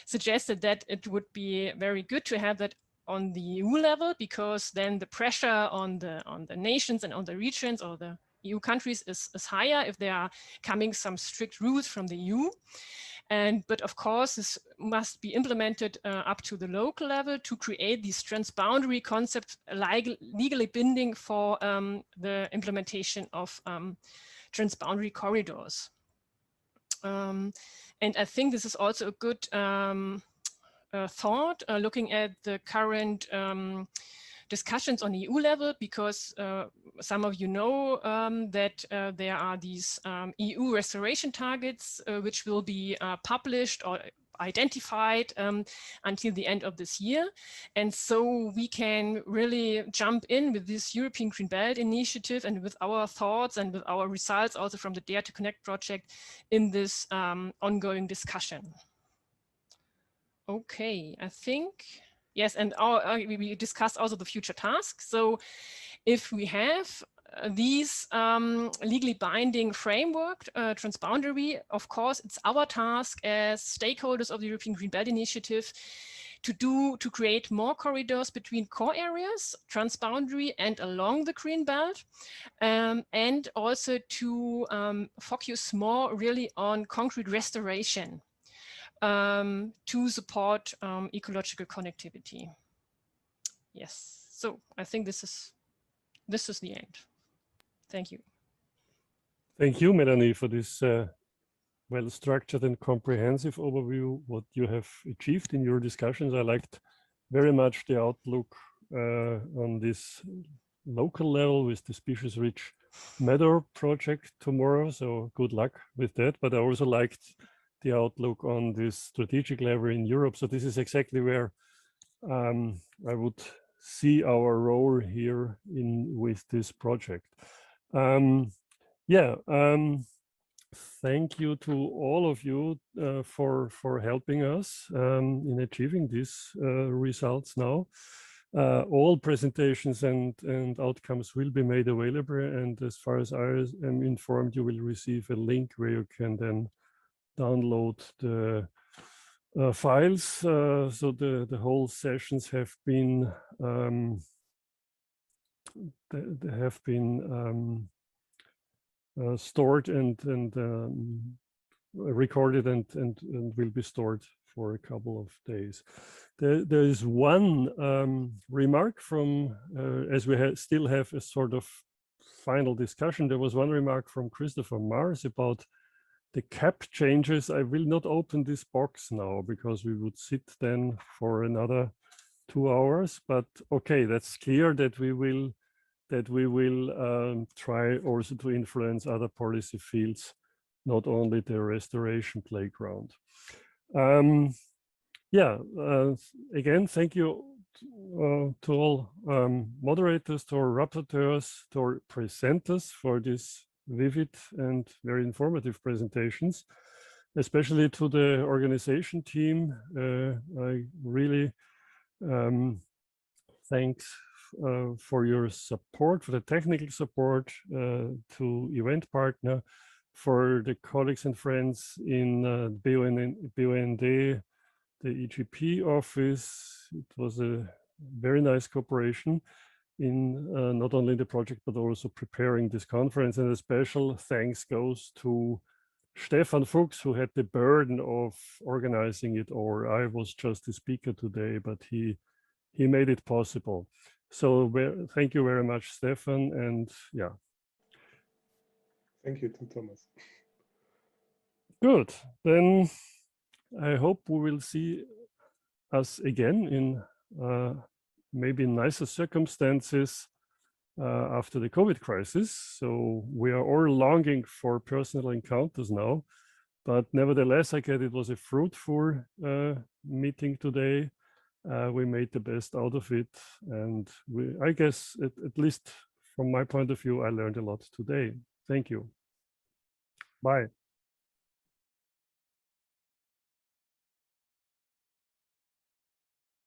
Speaker 12: suggested that it would be very good to have that on the EU level, because then the pressure on the nations and on the regions or the EU countries is higher if there are coming some strict rules from the EU. But of course, this must be implemented up to the local level to create these transboundary concepts legally binding for the implementation of transboundary corridors. And I think this is also a good thought looking at the current discussions on EU level, because some of you know that there are these EU restoration targets which will be published or identified until the end of this year. And so we can really jump in with this European Green Belt initiative and with our thoughts and with our results also from the DaRe to Connect project in this ongoing discussion. Okay, I think, yes, and we discussed also the future tasks. So if we have these legally binding framework, transboundary, of course, it's our task as stakeholders of the European Green Belt Initiative to create more corridors between core areas, transboundary and along the Green Belt, and also to focus more really on concrete restoration. To support ecological connectivity. Yes, so I think this is the end. Thank you.
Speaker 1: Thank you, Melanie, for this well-structured and comprehensive overview what you have achieved in your discussions. I liked very much the outlook on this local level with the species-rich meadow project tomorrow. So good luck with that. But I also liked the outlook on this strategic level in Europe. So this is exactly where I would see our role here with this project. thank you to all of you for helping us in achieving these results now. All presentations and outcomes will be made available, and as far as I am informed, you will receive a link where you can then download the files. So the whole sessions have been stored and recorded and will be stored for a couple of days. There is one remark from, as we still have a sort of final discussion, there was one remark from Christopher Mars about the cap changes. I will not open this box now because we would sit then for another 2 hours, but okay, that's clear that we will try also to influence other policy fields, not only the restoration playground. Yeah, again, thank you to all moderators, to our rapporteurs, to our presenters for these vivid and very informative presentations, especially to the organization team. I really thanks for your support, for the technical support, to event partner, for the colleagues and friends in BUND, the EGP office. It was a very nice cooperation in not only the project, but also preparing this conference. And a special thanks goes to Stefan Fuchs, who had the burden of organizing it, or I was just the speaker today, but he made it possible. So thank you very much, Stefan, and yeah.
Speaker 3: Thank you, Thomas.
Speaker 1: Good, then I hope we will see us again in maybe nicer circumstances after the COVID crisis. So we are all longing for personal encounters now, but nevertheless, I guess it was a fruitful meeting today. We made the best out of it, and I guess at least from my point of view, I learned a lot today. Thank you. Bye.